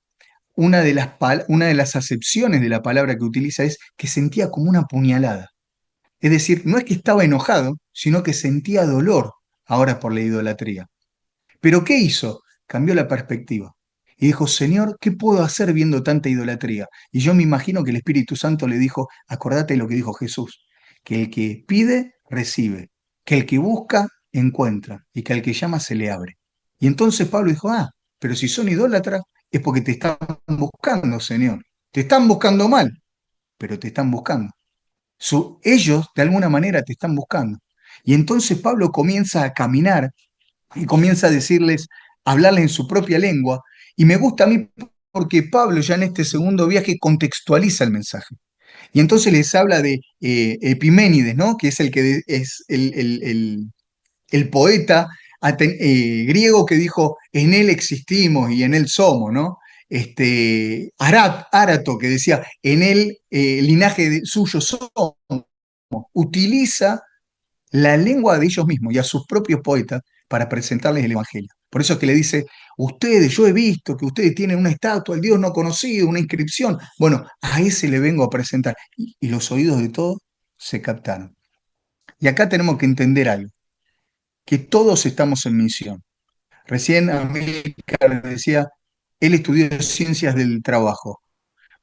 una de las acepciones de la palabra que utiliza es que sentía como una puñalada. Es decir, no es que estaba enojado, sino que sentía dolor ahora por la idolatría. Pero ¿qué hizo? Cambió la perspectiva. Y dijo, Señor, ¿qué puedo hacer viendo tanta idolatría? Y yo me imagino que el Espíritu Santo le dijo, acordate de lo que dijo Jesús, que el que pide, recibe, que el que busca, encuentra, y que al que llama se le abre. Y entonces Pablo dijo, pero si son idólatras es porque te están buscando, Señor. Te están buscando mal, pero te están buscando. Ellos de alguna manera te están buscando. Y entonces Pablo comienza a caminar y comienza a decirles, a hablarles en su propia lengua. Y me gusta a mí porque Pablo ya en este segundo viaje contextualiza el mensaje. Y entonces les habla de Epiménides, ¿no? Que es es el poeta griego que dijo, en él existimos y en él somos, ¿no? Árato, que decía, en él linaje suyo somos, utiliza la lengua de ellos mismos y a sus propios poetas para presentarles el Evangelio. Por eso es que le dice, ustedes, yo he visto que ustedes tienen una estatua, el Dios no conocido, una inscripción. Bueno, a ese le vengo a presentar. Y los oídos de todos se captaron. Y acá tenemos que entender algo, que todos estamos en misión. Recién Amílcar decía, él estudió ciencias del trabajo.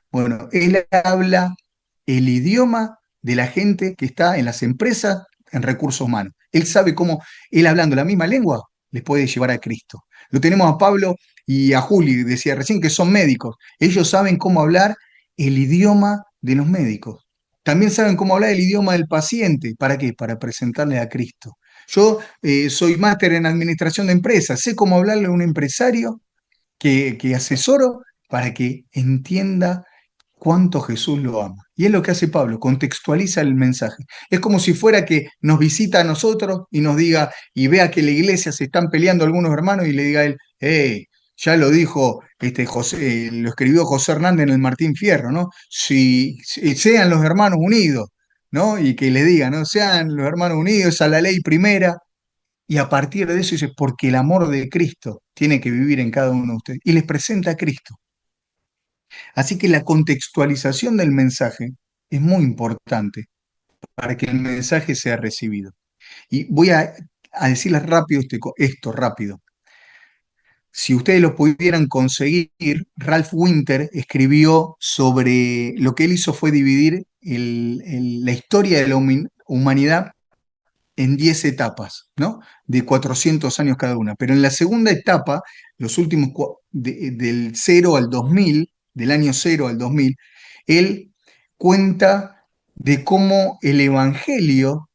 Bueno, él habla el idioma de la gente que está en las empresas en recursos humanos. Él sabe cómo, él hablando la misma lengua, les puede llevar a Cristo. Lo tenemos a Pablo y a Juli, decía recién, que son médicos. Ellos saben cómo hablar el idioma de los médicos. También saben cómo hablar el idioma del paciente. ¿Para qué? Para presentarle a Cristo. Yo soy máster en administración de empresas. Sé cómo hablarle a un empresario que asesoro para que entienda cuánto Jesús lo ama. Y es lo que hace Pablo, contextualiza el mensaje. Es como si fuera que nos visita a nosotros y nos diga, y vea que en la iglesia se están peleando algunos hermanos y le diga a él, ya lo dijo José, lo escribió José Hernández en el Martín Fierro, ¿no? Si sean los hermanos unidos, ¿no? Y que le diga, ¿no? Sean los hermanos unidos a la ley primera, y a partir de eso dice, porque el amor de Cristo tiene que vivir en cada uno de ustedes. Y les presenta a Cristo. Así que la contextualización del mensaje es muy importante para que el mensaje sea recibido. Y voy a decirles rápido esto rápido. Si ustedes lo pudieran conseguir, Ralph Winter escribió sobre lo que él hizo fue dividir la historia de la humanidad en 10 etapas, ¿no? De 400 años cada una. Pero en la segunda etapa, los últimos del 0 al 2000, del año 0 al 2000, él cuenta de cómo el Evangelio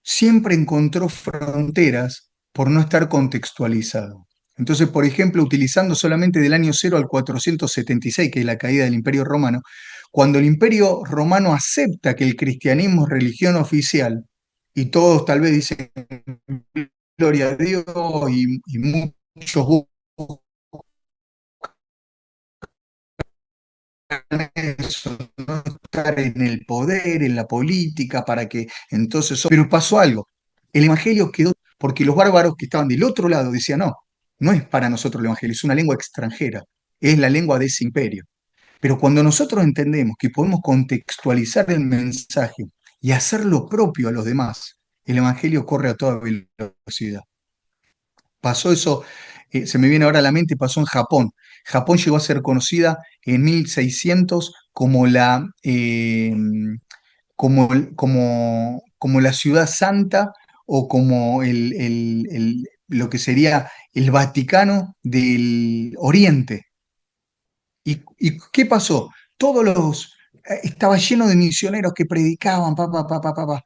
siempre encontró fronteras por no estar contextualizado. Entonces, por ejemplo, utilizando solamente del año 0 al 476, que es la caída del Imperio Romano, cuando el Imperio Romano acepta que el cristianismo es religión oficial, y todos tal vez dicen gloria a Dios y muchos buscan eso, ¿no? Estar en el poder, en la política, para que entonces... Pero pasó algo. El Evangelio quedó, porque los bárbaros que estaban del otro lado decían, no, no es para nosotros el Evangelio, es una lengua extranjera, es la lengua de ese imperio. Pero cuando nosotros entendemos que podemos contextualizar el mensaje y hacerlo propio a los demás, el Evangelio corre a toda velocidad. Pasó eso, se me viene ahora a la mente, pasó en Japón. Japón llegó a ser conocida en 1600 como como la ciudad santa o como lo que sería el Vaticano del Oriente. ¿Y qué pasó? Estaba lleno de misioneros que predicaban, pa.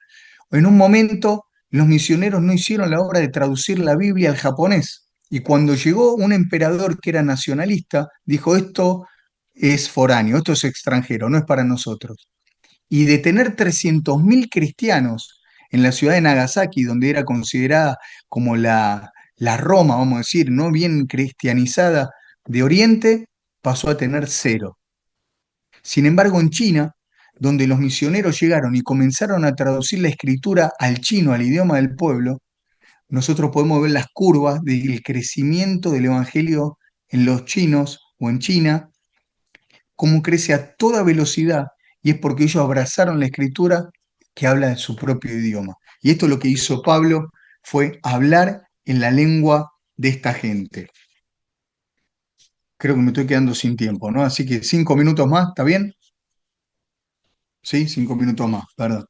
En un momento, los misioneros no hicieron la obra de traducir la Biblia al japonés. Y cuando llegó un emperador que era nacionalista, dijo, esto es foráneo, esto es extranjero, no es para nosotros. Y de tener 300.000 cristianos en la ciudad de Nagasaki, donde era considerada como la Roma, vamos a decir, no bien cristianizada de Oriente, pasó a tener cero. Sin embargo, en China, donde los misioneros llegaron y comenzaron a traducir la escritura al chino, al idioma del pueblo, nosotros podemos ver las curvas del crecimiento del evangelio en los chinos o en China, cómo crece a toda velocidad, y es porque ellos abrazaron la escritura que habla en su propio idioma. Y esto lo que hizo Pablo fue hablar en la lengua de esta gente. Creo que me estoy quedando sin tiempo, ¿no? Así que 5 minutos más, ¿está bien? Sí, 5 minutos más, perdón.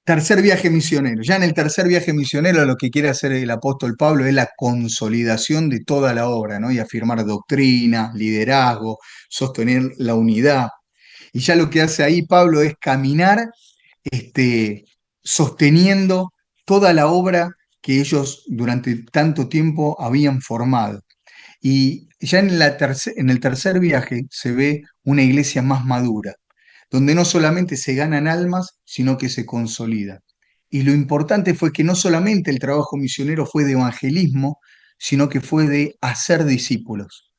Tercer viaje misionero. Ya en el tercer viaje misionero lo que quiere hacer el apóstol Pablo es la consolidación de toda la obra, ¿no? Y afirmar doctrina, liderazgo, sostener la unidad. Y ya lo que hace ahí Pablo es caminar este, sosteniendo toda la obra que ellos durante tanto tiempo habían formado. Y ya en el tercer viaje se ve una iglesia más madura, donde no solamente se ganan almas, sino que se consolida. Y lo importante fue que no solamente el trabajo misionero fue de evangelismo, sino que fue de hacer discípulos.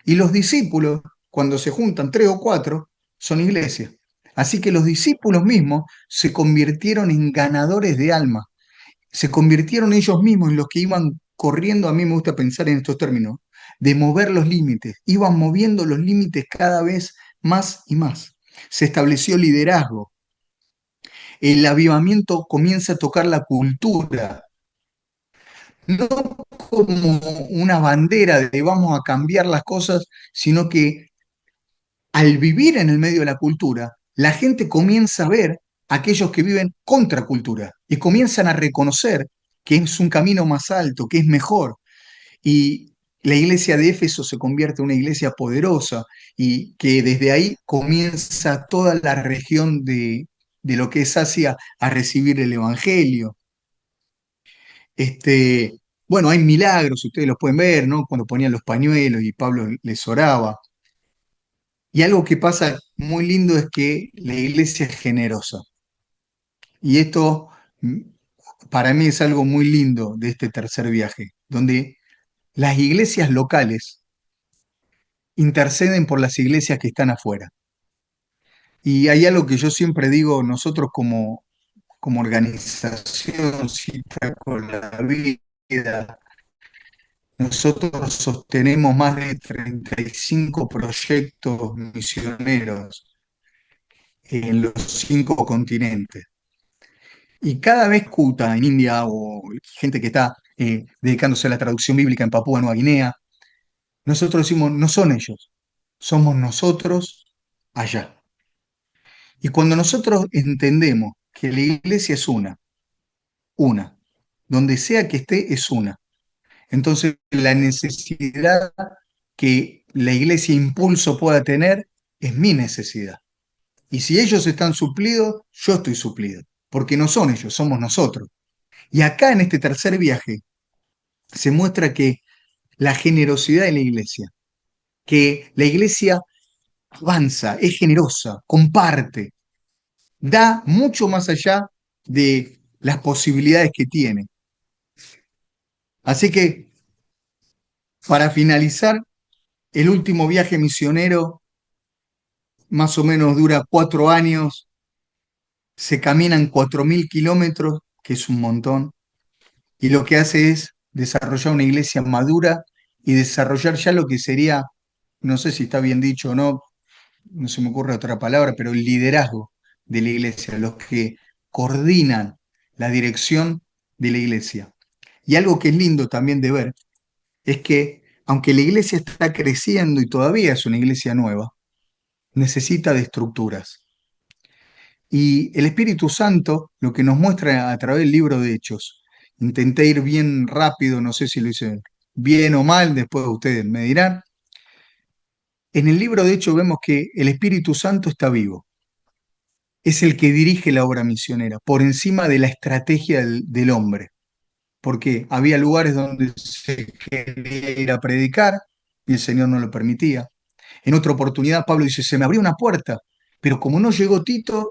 Y los discípulos, cuando se juntan 3 o 4, son iglesias. Así que los discípulos mismos se convirtieron en ganadores de alma, se convirtieron ellos mismos en los que iban corriendo, a mí me gusta pensar en estos términos, de mover los límites, iban moviendo los límites cada vez más y más. Se estableció liderazgo, el avivamiento comienza a tocar la cultura, no como una bandera de vamos a cambiar las cosas, sino que al vivir en el medio de la cultura, la gente comienza a ver a aquellos que viven contra cultura y comienzan a reconocer que es un camino más alto, que es mejor. Y la iglesia de Éfeso se convierte en una iglesia poderosa y que desde ahí comienza toda la región de lo que es Asia a recibir el Evangelio. Este, bueno, hay milagros, ustedes los pueden ver, ¿no? Cuando ponían los pañuelos y Pablo les oraba. Y algo que pasa muy lindo es que la iglesia es generosa. Y esto mm, para mí es algo muy lindo de este tercer viaje, donde las iglesias locales interceden por las iglesias que están afuera. Y hay algo que yo siempre digo, nosotros como organización Cita con la Vida, nosotros sostenemos más de 35 proyectos misioneros en los 5 continentes. Y cada vez Kuta en India o gente que está dedicándose a la traducción bíblica en Papúa Nueva Guinea, nosotros decimos, no son ellos, somos nosotros allá. Y cuando nosotros entendemos que la iglesia es una, donde sea que esté es una, entonces la necesidad que la iglesia impulso pueda tener es mi necesidad. Y si ellos están suplidos, yo estoy suplido, porque no son ellos, somos nosotros. Y acá en este tercer viaje se muestra que la generosidad de la iglesia, que la iglesia avanza, es generosa, comparte, da mucho más allá de las posibilidades que tiene. Así que, para finalizar, el último viaje misionero más o menos dura 4 años, se caminan 4.000 kilómetros, que es un montón, y lo que hace es desarrollar una iglesia madura y desarrollar ya lo que sería, no sé si está bien dicho o no, no se me ocurre otra palabra, pero el liderazgo de la iglesia, los que coordinan la dirección de la iglesia. Y algo que es lindo también de ver es que, aunque la iglesia está creciendo y todavía es una iglesia nueva, necesita de estructuras. Y el Espíritu Santo, lo que nos muestra a través del libro de Hechos, intenté ir bien rápido, no sé si lo hice bien o mal, después ustedes me dirán. En el libro de Hechos vemos que el Espíritu Santo está vivo, es el que dirige la obra misionera, por encima de la estrategia del hombre, porque había lugares donde se quería ir a predicar y el Señor no lo permitía. En otra oportunidad, Pablo dice, se me abrió una puerta, pero como no llegó Tito,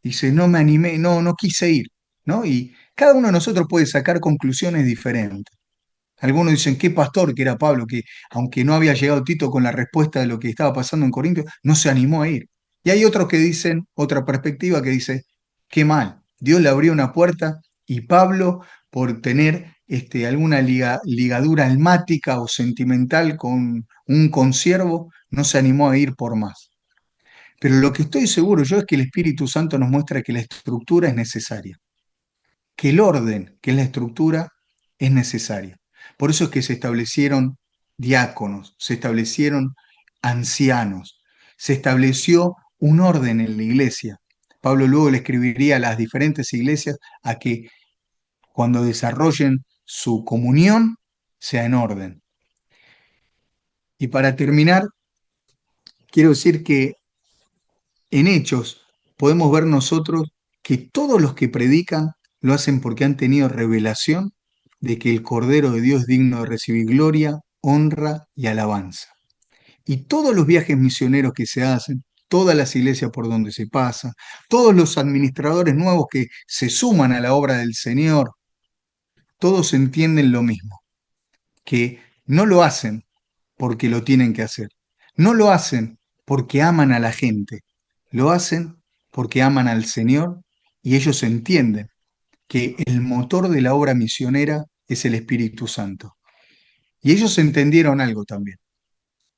dice, no me animé, no quise ir, ¿no? Y cada uno de nosotros puede sacar conclusiones diferentes. Algunos dicen, qué pastor que era Pablo, que aunque no había llegado Tito con la respuesta de lo que estaba pasando en Corinto, no se animó a ir. Y hay otros que dicen, otra perspectiva que dice, qué mal, Dios le abrió una puerta y Pablo, por tener alguna ligadura almática o sentimental con un consiervo, no se animó a ir por más. Pero lo que estoy seguro yo es que el Espíritu Santo nos muestra que la estructura es necesaria, que el orden, que es la estructura, es necesaria. Por eso es que se establecieron diáconos, se establecieron ancianos, se estableció un orden en la iglesia. Pablo luego le escribiría a las diferentes iglesias a que cuando desarrollen su comunión sea en orden. Y para terminar, quiero decir que en Hechos podemos ver nosotros que todos los que predican lo hacen porque han tenido revelación de que el Cordero de Dios es digno de recibir gloria, honra y alabanza. Y todos los viajes misioneros que se hacen, todas las iglesias por donde se pasa, todos los administradores nuevos que se suman a la obra del Señor, todos entienden lo mismo, que no lo hacen porque lo tienen que hacer, no lo hacen porque aman a la gente, lo hacen porque aman al Señor y ellos entienden que el motor de la obra misionera es el Espíritu Santo. Y ellos entendieron algo también,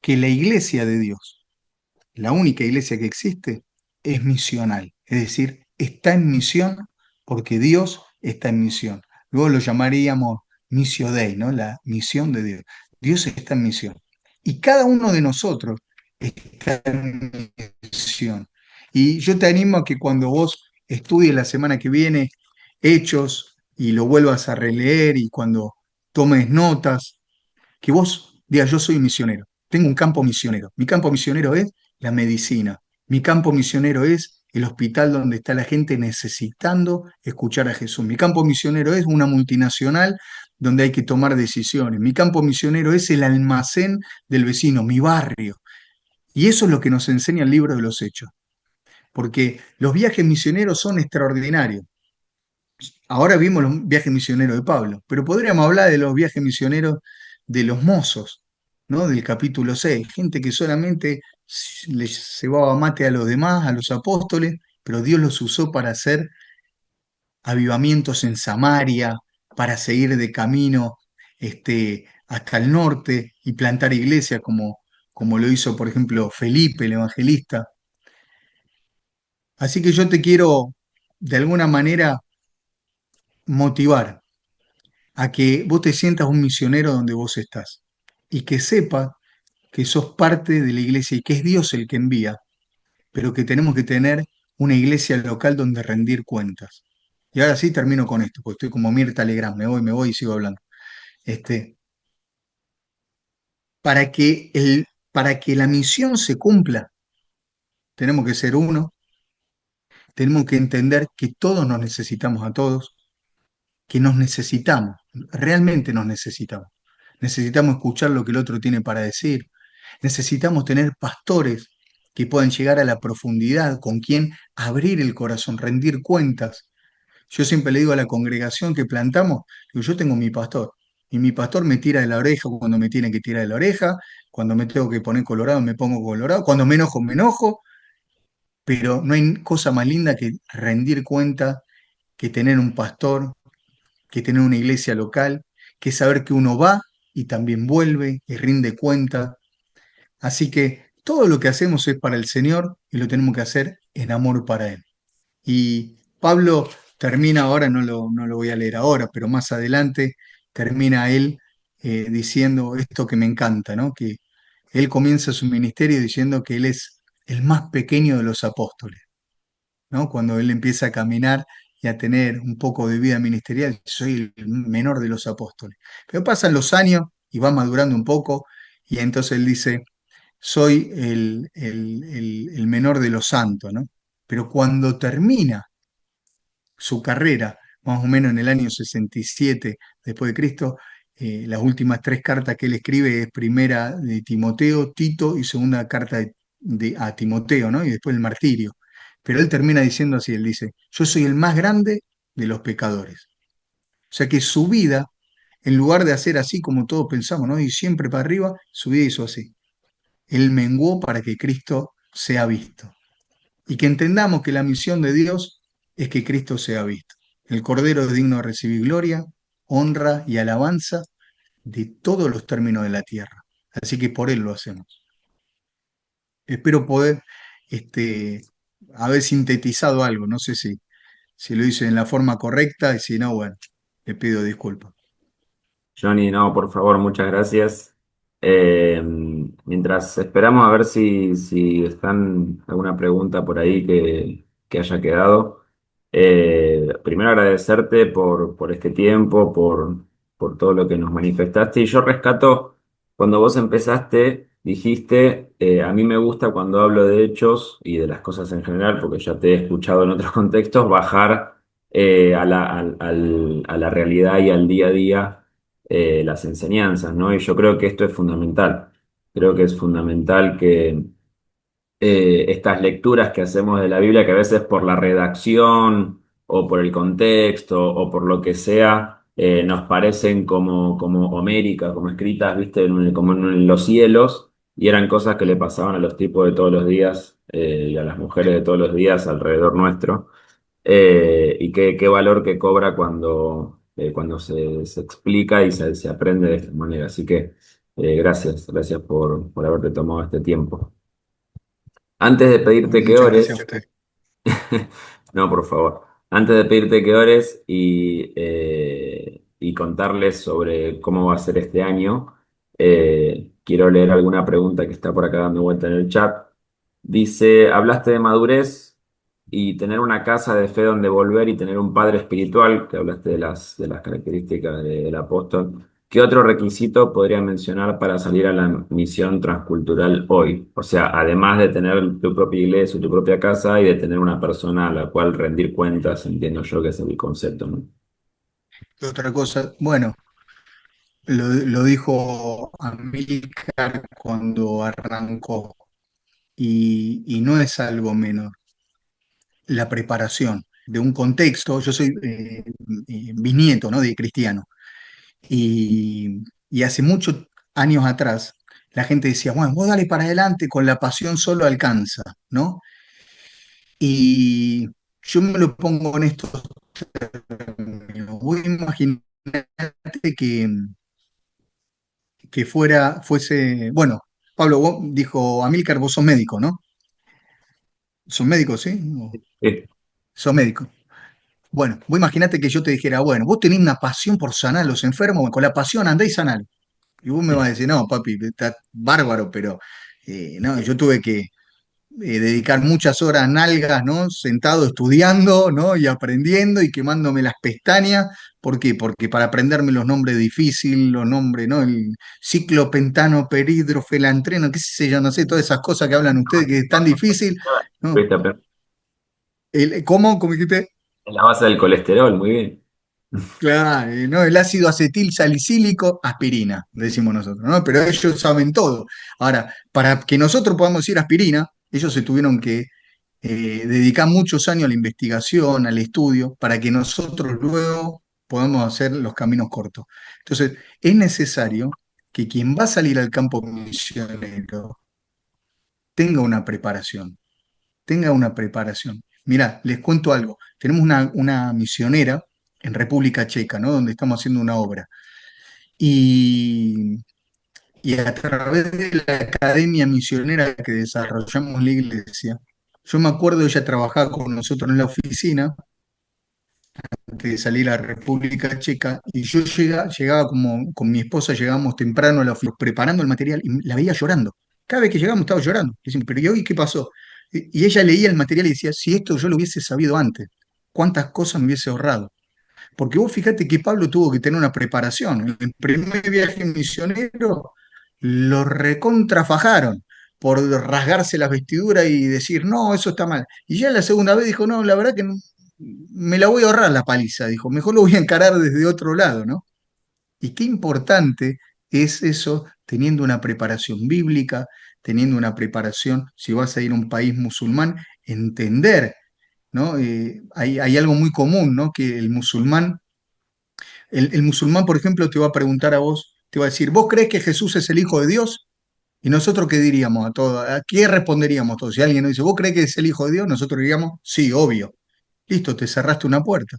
que la iglesia de Dios, la única iglesia que existe, es misional, es decir, está en misión porque Dios está en misión. Luego lo llamaríamos missio Dei, ¿no? La misión de Dios. Dios está en misión. Y cada uno de nosotros está en misión. Y yo te animo a que cuando vos estudies la semana que viene Hechos y lo vuelvas a releer y cuando tomes notas, que vos digas, yo soy misionero, tengo un campo misionero. Mi campo misionero es la medicina. Mi campo misionero es el hospital donde está la gente necesitando escuchar a Jesús. Mi campo misionero es una multinacional donde hay que tomar decisiones. Mi campo misionero es el almacén del vecino, mi barrio. Y eso es lo que nos enseña el libro de los Hechos, porque los viajes misioneros son extraordinarios. Ahora vimos los viajes misioneros de Pablo, pero podríamos hablar de los viajes misioneros de los mozos, ¿no? Del capítulo 6, gente que solamente les cebaba mate a los demás, a los apóstoles, pero Dios los usó para hacer avivamientos en Samaria, para seguir de camino hasta el norte y plantar iglesias como lo hizo, por ejemplo, Felipe, el evangelista. Así que yo te quiero, de alguna manera, motivar a que vos te sientas un misionero donde vos estás y que sepas que sos parte de la iglesia y que es Dios el que envía, pero que tenemos que tener una iglesia local donde rendir cuentas. Y ahora sí termino con esto, porque estoy como Mirta Legrand, me voy y sigo hablando. Este, para que para que la misión se cumpla, tenemos que ser uno, tenemos que entender que todos nos necesitamos a todos, que nos necesitamos, realmente nos necesitamos. Necesitamos escuchar lo que el otro tiene para decir. Necesitamos tener pastores que puedan llegar a la profundidad, con quien abrir el corazón, rendir cuentas. Yo siempre le digo a la congregación que plantamos, digo, yo tengo mi pastor, y mi pastor me tira de la oreja cuando me tiene que tirar de la oreja, cuando me tengo que poner colorado me pongo colorado, cuando me enojo, pero no hay cosa más linda que rendir cuentas, que tener un pastor, que tener una iglesia local, que saber que uno va y también vuelve y rinde cuenta. Así que todo lo que hacemos es para el Señor y lo tenemos que hacer en amor para Él. Y Pablo termina ahora, no lo voy a leer ahora, pero más adelante termina él diciendo esto que me encanta, ¿no? Que él comienza su ministerio diciendo que él es el más pequeño de los apóstoles, ¿no? Cuando él empieza a caminar y a tener un poco de vida ministerial, soy el menor de los apóstoles. Pero pasan los años y va madurando un poco y entonces él dice, soy el menor de los santos, ¿no? Pero cuando termina su carrera, más o menos en el año 67 después de Cristo, las últimas tres cartas que él escribe es primera de Timoteo, Tito y segunda carta a Timoteo, ¿no? Y después el martirio. Pero él termina diciendo así, él dice, yo soy el más grande de los pecadores. O sea que su vida, en lugar de hacer así como todos pensamos, ¿no? Y siempre para arriba, su vida hizo así. Él menguó para que Cristo sea visto y que entendamos que la misión de Dios es que Cristo sea visto. El Cordero es digno de recibir gloria, honra y alabanza de todos los términos de la tierra. Así que por Él lo hacemos. Espero poder haber sintetizado algo. No sé si lo hice en la forma correcta y si no, bueno, le pido disculpas. Johnny, no, por favor, muchas gracias. Mientras esperamos a ver si están alguna pregunta por ahí que haya quedado. Primero agradecerte por este tiempo, por todo lo que nos manifestaste. Y yo rescato, cuando vos empezaste, dijiste, a mí me gusta cuando hablo de hechos y de las cosas en general, porque ya te he escuchado en otros contextos, bajar a la realidad y al día a día las enseñanzas, ¿no? Y yo creo que esto es fundamental. Creo que es fundamental que estas lecturas que hacemos de la Biblia, que a veces por la redacción o por el contexto o por lo que sea, nos parecen como homéricas, como escritas, ¿viste? Como en los cielos, y eran cosas que le pasaban a los tipos de todos los días y a las mujeres de todos los días alrededor nuestro. Y qué valor que cobra cuando se explica y se aprende de esta manera. Así que gracias por haberte tomado este tiempo. Antes de pedirte que Muchas gracias a ores, usted. no, por favor, antes de pedirte que ores y contarles sobre cómo va a ser este año, quiero leer alguna pregunta que está por acá dando vuelta en el chat. Dice, hablaste de madurez y tener una casa de fe donde volver y tener un padre espiritual, que hablaste de las características del apóstol. ¿Qué otro requisito podría mencionar para salir a la misión transcultural hoy? O sea, además de tener tu propia iglesia, tu propia casa y de tener una persona a la cual rendir cuentas, entiendo yo que es el concepto, ¿no? Y otra cosa, bueno, lo dijo Amílcar cuando arrancó. y no es algo menor. La preparación de un contexto, yo soy bisnieto, ¿no? De cristiano, y hace muchos años atrás la gente decía, bueno, vos dale para adelante, con la pasión solo alcanza, ¿no? Y yo me lo pongo en estos términos. Vos imaginate que, fuese, bueno, Pablo, vos dijo, Amílcar, vos sos médico, ¿no? ¿Sos médico, sí? Eh, Sos médico. Bueno, vos imaginate que yo te dijera, bueno, vos tenés una pasión por sanar a los enfermos, bueno, con la pasión andá y saná. Y vos me vas a decir, no, papi, está bárbaro, pero no, yo tuve que dedicar muchas horas nalgas, ¿no? Sentado estudiando, ¿no? Y aprendiendo y quemándome las pestañas. ¿Por qué? Porque para aprenderme los nombres difíciles, los nombres, ¿no? El ciclopentano, peridrofelantreno, qué sé yo, no sé, todas esas cosas que hablan ustedes que es tan difícil, ¿no? Estuviste aprendiendo ¿Cómo? ¿Cómo dijiste? en la base del colesterol, muy bien. Claro, ¿no? El ácido acetil salicílico, aspirina, decimos nosotros, ¿no? Pero ellos saben todo. Ahora, para que nosotros podamos decir aspirina, ellos se tuvieron que dedicar muchos años a la investigación, al estudio, para que nosotros luego podamos hacer los caminos cortos. Entonces, es necesario que quien va a salir al campo misionero tenga una preparación, tenga una preparación. Mirá, les cuento algo. Tenemos una misionera en República Checa, ¿no? Donde estamos haciendo una obra. Y, y a través de la academia misionera que desarrollamos en la iglesia, yo me acuerdo, ella trabajaba con nosotros en la oficina antes de salir a la República Checa, y yo llegaba como con mi esposa, llegábamos temprano a la oficina preparando el material y la veía llorando. Cada vez que llegamos estaba llorando. Y decimos, pero ¿y hoy qué pasó? Y ella leía el material y decía, si esto yo lo hubiese sabido antes, cuántas cosas me hubiese ahorrado. Porque vos fíjate que Pablo tuvo que tener una preparación. En el primer viaje misionero lo recontrafajaron por rasgarse las vestiduras y decir, no, eso está mal. Y ya la segunda vez dijo, no, la verdad que me la voy a ahorrar la paliza, dijo, mejor lo voy a encarar desde otro lado, ¿no? Y qué importante es eso teniendo una preparación bíblica, teniendo una preparación, si vas a ir a un país musulmán, entender, ¿no? Hay algo muy común, ¿no? Que el musulmán, por ejemplo, te va a preguntar a vos, te va a decir, ¿vos crees que Jesús es el Hijo de Dios? ¿Y nosotros qué diríamos a todo? ¿A qué responderíamos todos? Si alguien nos dice, ¿vos crees que es el Hijo de Dios? Nosotros diríamos, sí, obvio. Listo, te cerraste una puerta.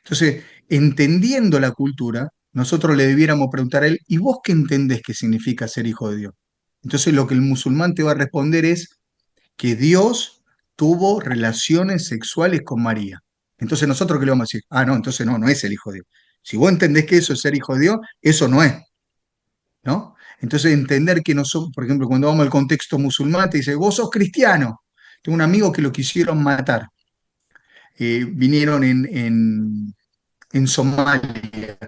Entonces, entendiendo la cultura, nosotros le debiéramos preguntar a él, ¿y vos qué entendés que significa ser hijo de Dios? Entonces, lo que el musulmán te va a responder es que Dios tuvo relaciones sexuales con María. Entonces, ¿nosotros qué le vamos a decir? Ah, no, entonces no, no es el hijo de Dios. Si vos entendés que eso es ser hijo de Dios, eso no es, ¿no? Entonces, entender que no son, por ejemplo, cuando vamos al contexto musulmán, te dice, vos sos cristiano. Tengo un amigo que lo quisieron matar. Vinieron en Somalia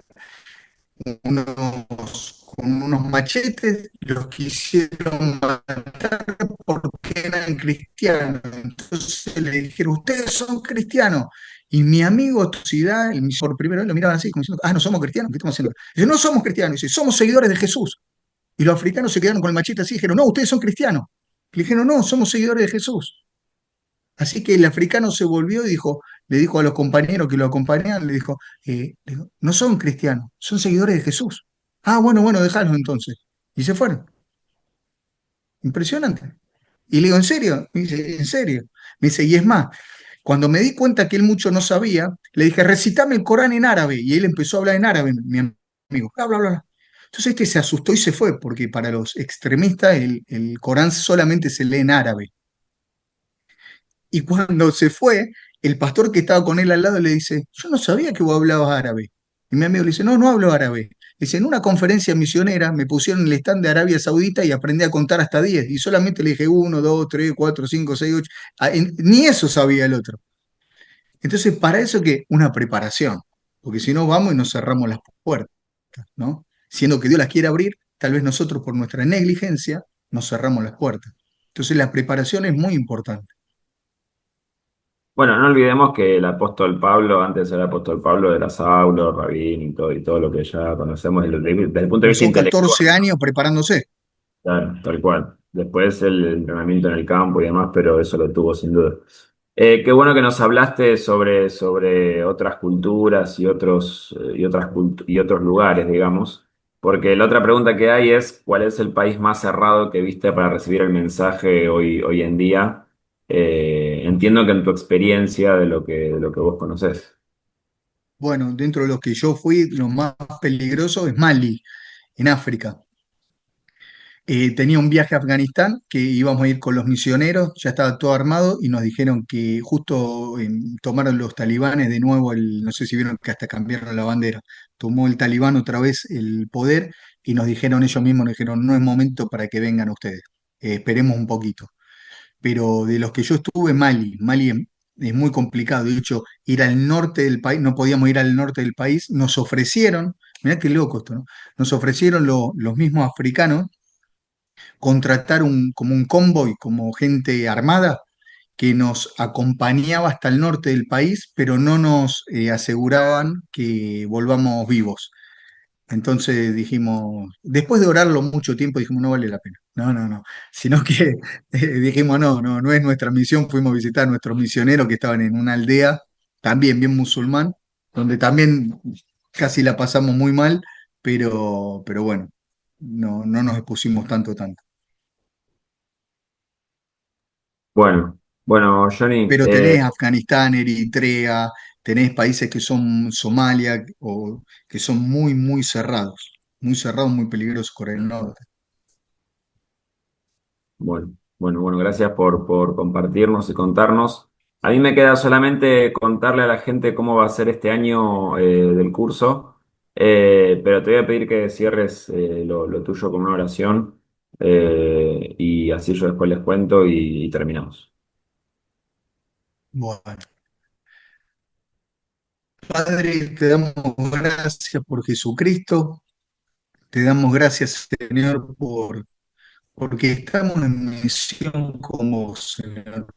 con unos machetes, los quisieron matar porque eran cristianos. Entonces le dijeron, ustedes son cristianos. Y mi amigo Tosidad, por primera vez lo miraban así, como diciendo, ah, no somos cristianos, ¿qué estamos haciendo? Dice, no somos cristianos, dice, somos seguidores de Jesús. Y los africanos se quedaron con el machete así y dijeron, no, ustedes son cristianos. Y le dijeron, no, somos seguidores de Jesús. Así que el africano se volvió y dijo, le dijo a los compañeros que lo acompañaban, le dijo, no son cristianos, son seguidores de Jesús. Ah, bueno, bueno, déjalos entonces. Y se fueron. Impresionante. Y le digo, ¿en serio? Me dice, ¿en serio? Me dice, y es más, cuando me di cuenta que él mucho no sabía, le dije, recitame el Corán en árabe. Y él empezó a hablar en árabe, mi amigo. Bla, bla, bla. Entonces este se asustó y se fue, porque para los extremistas el Corán solamente se lee en árabe. Y cuando se fue, el pastor que estaba con él al lado le dice, yo no sabía que vos hablabas árabe. Y mi amigo le dice, no, no hablo árabe. Dice, en una conferencia misionera me pusieron el stand de Arabia Saudita y aprendí a contar hasta 10. Y solamente le dije 1, 2, 3, 4, 5, 6, 8. Ni eso sabía el otro. Entonces, para eso que una preparación. Porque si no vamos y nos cerramos las puertas, ¿no? Siendo que Dios las quiere abrir, tal vez nosotros por nuestra negligencia nos cerramos las puertas. Entonces, la preparación es muy importante. Bueno, no olvidemos que el apóstol Pablo, antes era apóstol Pablo, era Saulo, Rabín y todo lo que ya conocemos desde el punto de vista Usó intelectual. 14 años preparándose. Claro, tal cual. Después el entrenamiento en el campo y demás, pero eso lo tuvo sin duda. Qué bueno que nos hablaste sobre otras culturas y otros lugares, digamos, porque la otra pregunta que hay es, ¿cuál es el país más cerrado que viste para recibir el mensaje hoy en día? Entiendo que en tu experiencia de lo que vos conocés. Bueno, dentro de los que yo fui, lo más peligroso es Mali, en África. Tenía un viaje a Afganistán que íbamos a ir con los misioneros, ya estaba todo armado y nos dijeron que justo tomaron los talibanes de nuevo, no sé si vieron que hasta cambiaron la bandera, tomó el talibán otra vez el poder y nos dijeron ellos mismos, nos dijeron, no es momento para que vengan ustedes, esperemos un poquito. Pero de los que yo estuve, Mali es muy complicado, de hecho, ir al norte del país, no podíamos ir al norte del país, nos ofrecieron, mirá qué loco esto, ¿no? Nos ofrecieron los mismos africanos contratar como un convoy, como gente armada, que nos acompañaba hasta el norte del país, pero no nos aseguraban que volvamos vivos. Entonces dijimos, después de orarlo mucho tiempo, dijimos, no vale la pena. No, no, no. Sino que dijimos, no, no, no es nuestra misión. Fuimos a visitar a nuestros misioneros que estaban en una aldea, también bien musulmán, donde también casi la pasamos muy mal, pero bueno, no, no nos expusimos tanto, tanto. Bueno, Johnny, Pero tenés Afganistán, Eritrea, tenés países que son Somalia o que son muy cerrados, muy peligrosos por el norte. bueno, gracias por compartirnos y contarnos. A mí me queda solamente contarle a la gente cómo va a ser este año del curso, pero te voy a pedir que cierres lo tuyo con una oración y así yo después les cuento y terminamos. Bueno, Padre, te damos gracias por Jesucristo, te damos gracias, Señor, porque estamos en misión con vos, Señor,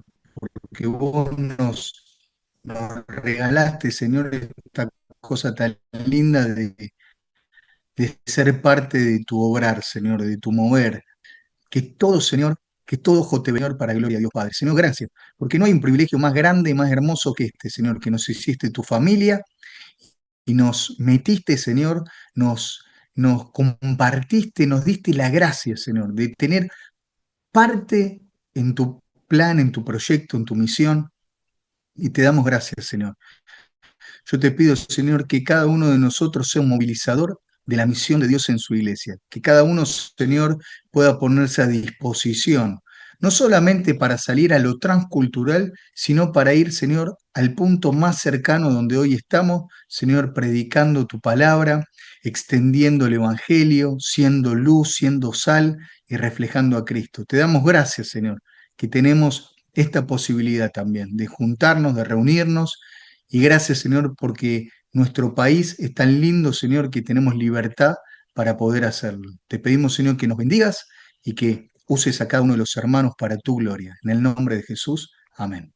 que vos nos regalaste, Señor, esta cosa tan linda de ser parte de tu obrar, Señor, de tu mover. Que todo, Señor, que todo ojo te vea, Señor, para gloria a Dios Padre. Señor, gracias, porque no hay un privilegio más grande y más hermoso que este, Señor, que nos hiciste tu familia y nos metiste, Señor, nos compartiste, nos diste la gracia, Señor, de tener parte en tu plan, en tu proyecto, en tu misión, y te damos gracias, Señor. Yo te pido, Señor, que cada uno de nosotros sea un movilizador de la misión de Dios en su iglesia. Que cada uno, Señor, pueda ponerse a disposición, no solamente para salir a lo transcultural, sino para ir, Señor, al punto más cercano donde hoy estamos, Señor, predicando tu palabra, extendiendo el Evangelio, siendo luz, siendo sal y reflejando a Cristo. Te damos gracias, Señor, que tenemos esta posibilidad también de juntarnos, de reunirnos y gracias, Señor, porque nuestro país es tan lindo, Señor, que tenemos libertad para poder hacerlo. Te pedimos, Señor, que nos bendigas y que uses a cada uno de los hermanos para tu gloria. En el nombre de Jesús, amén.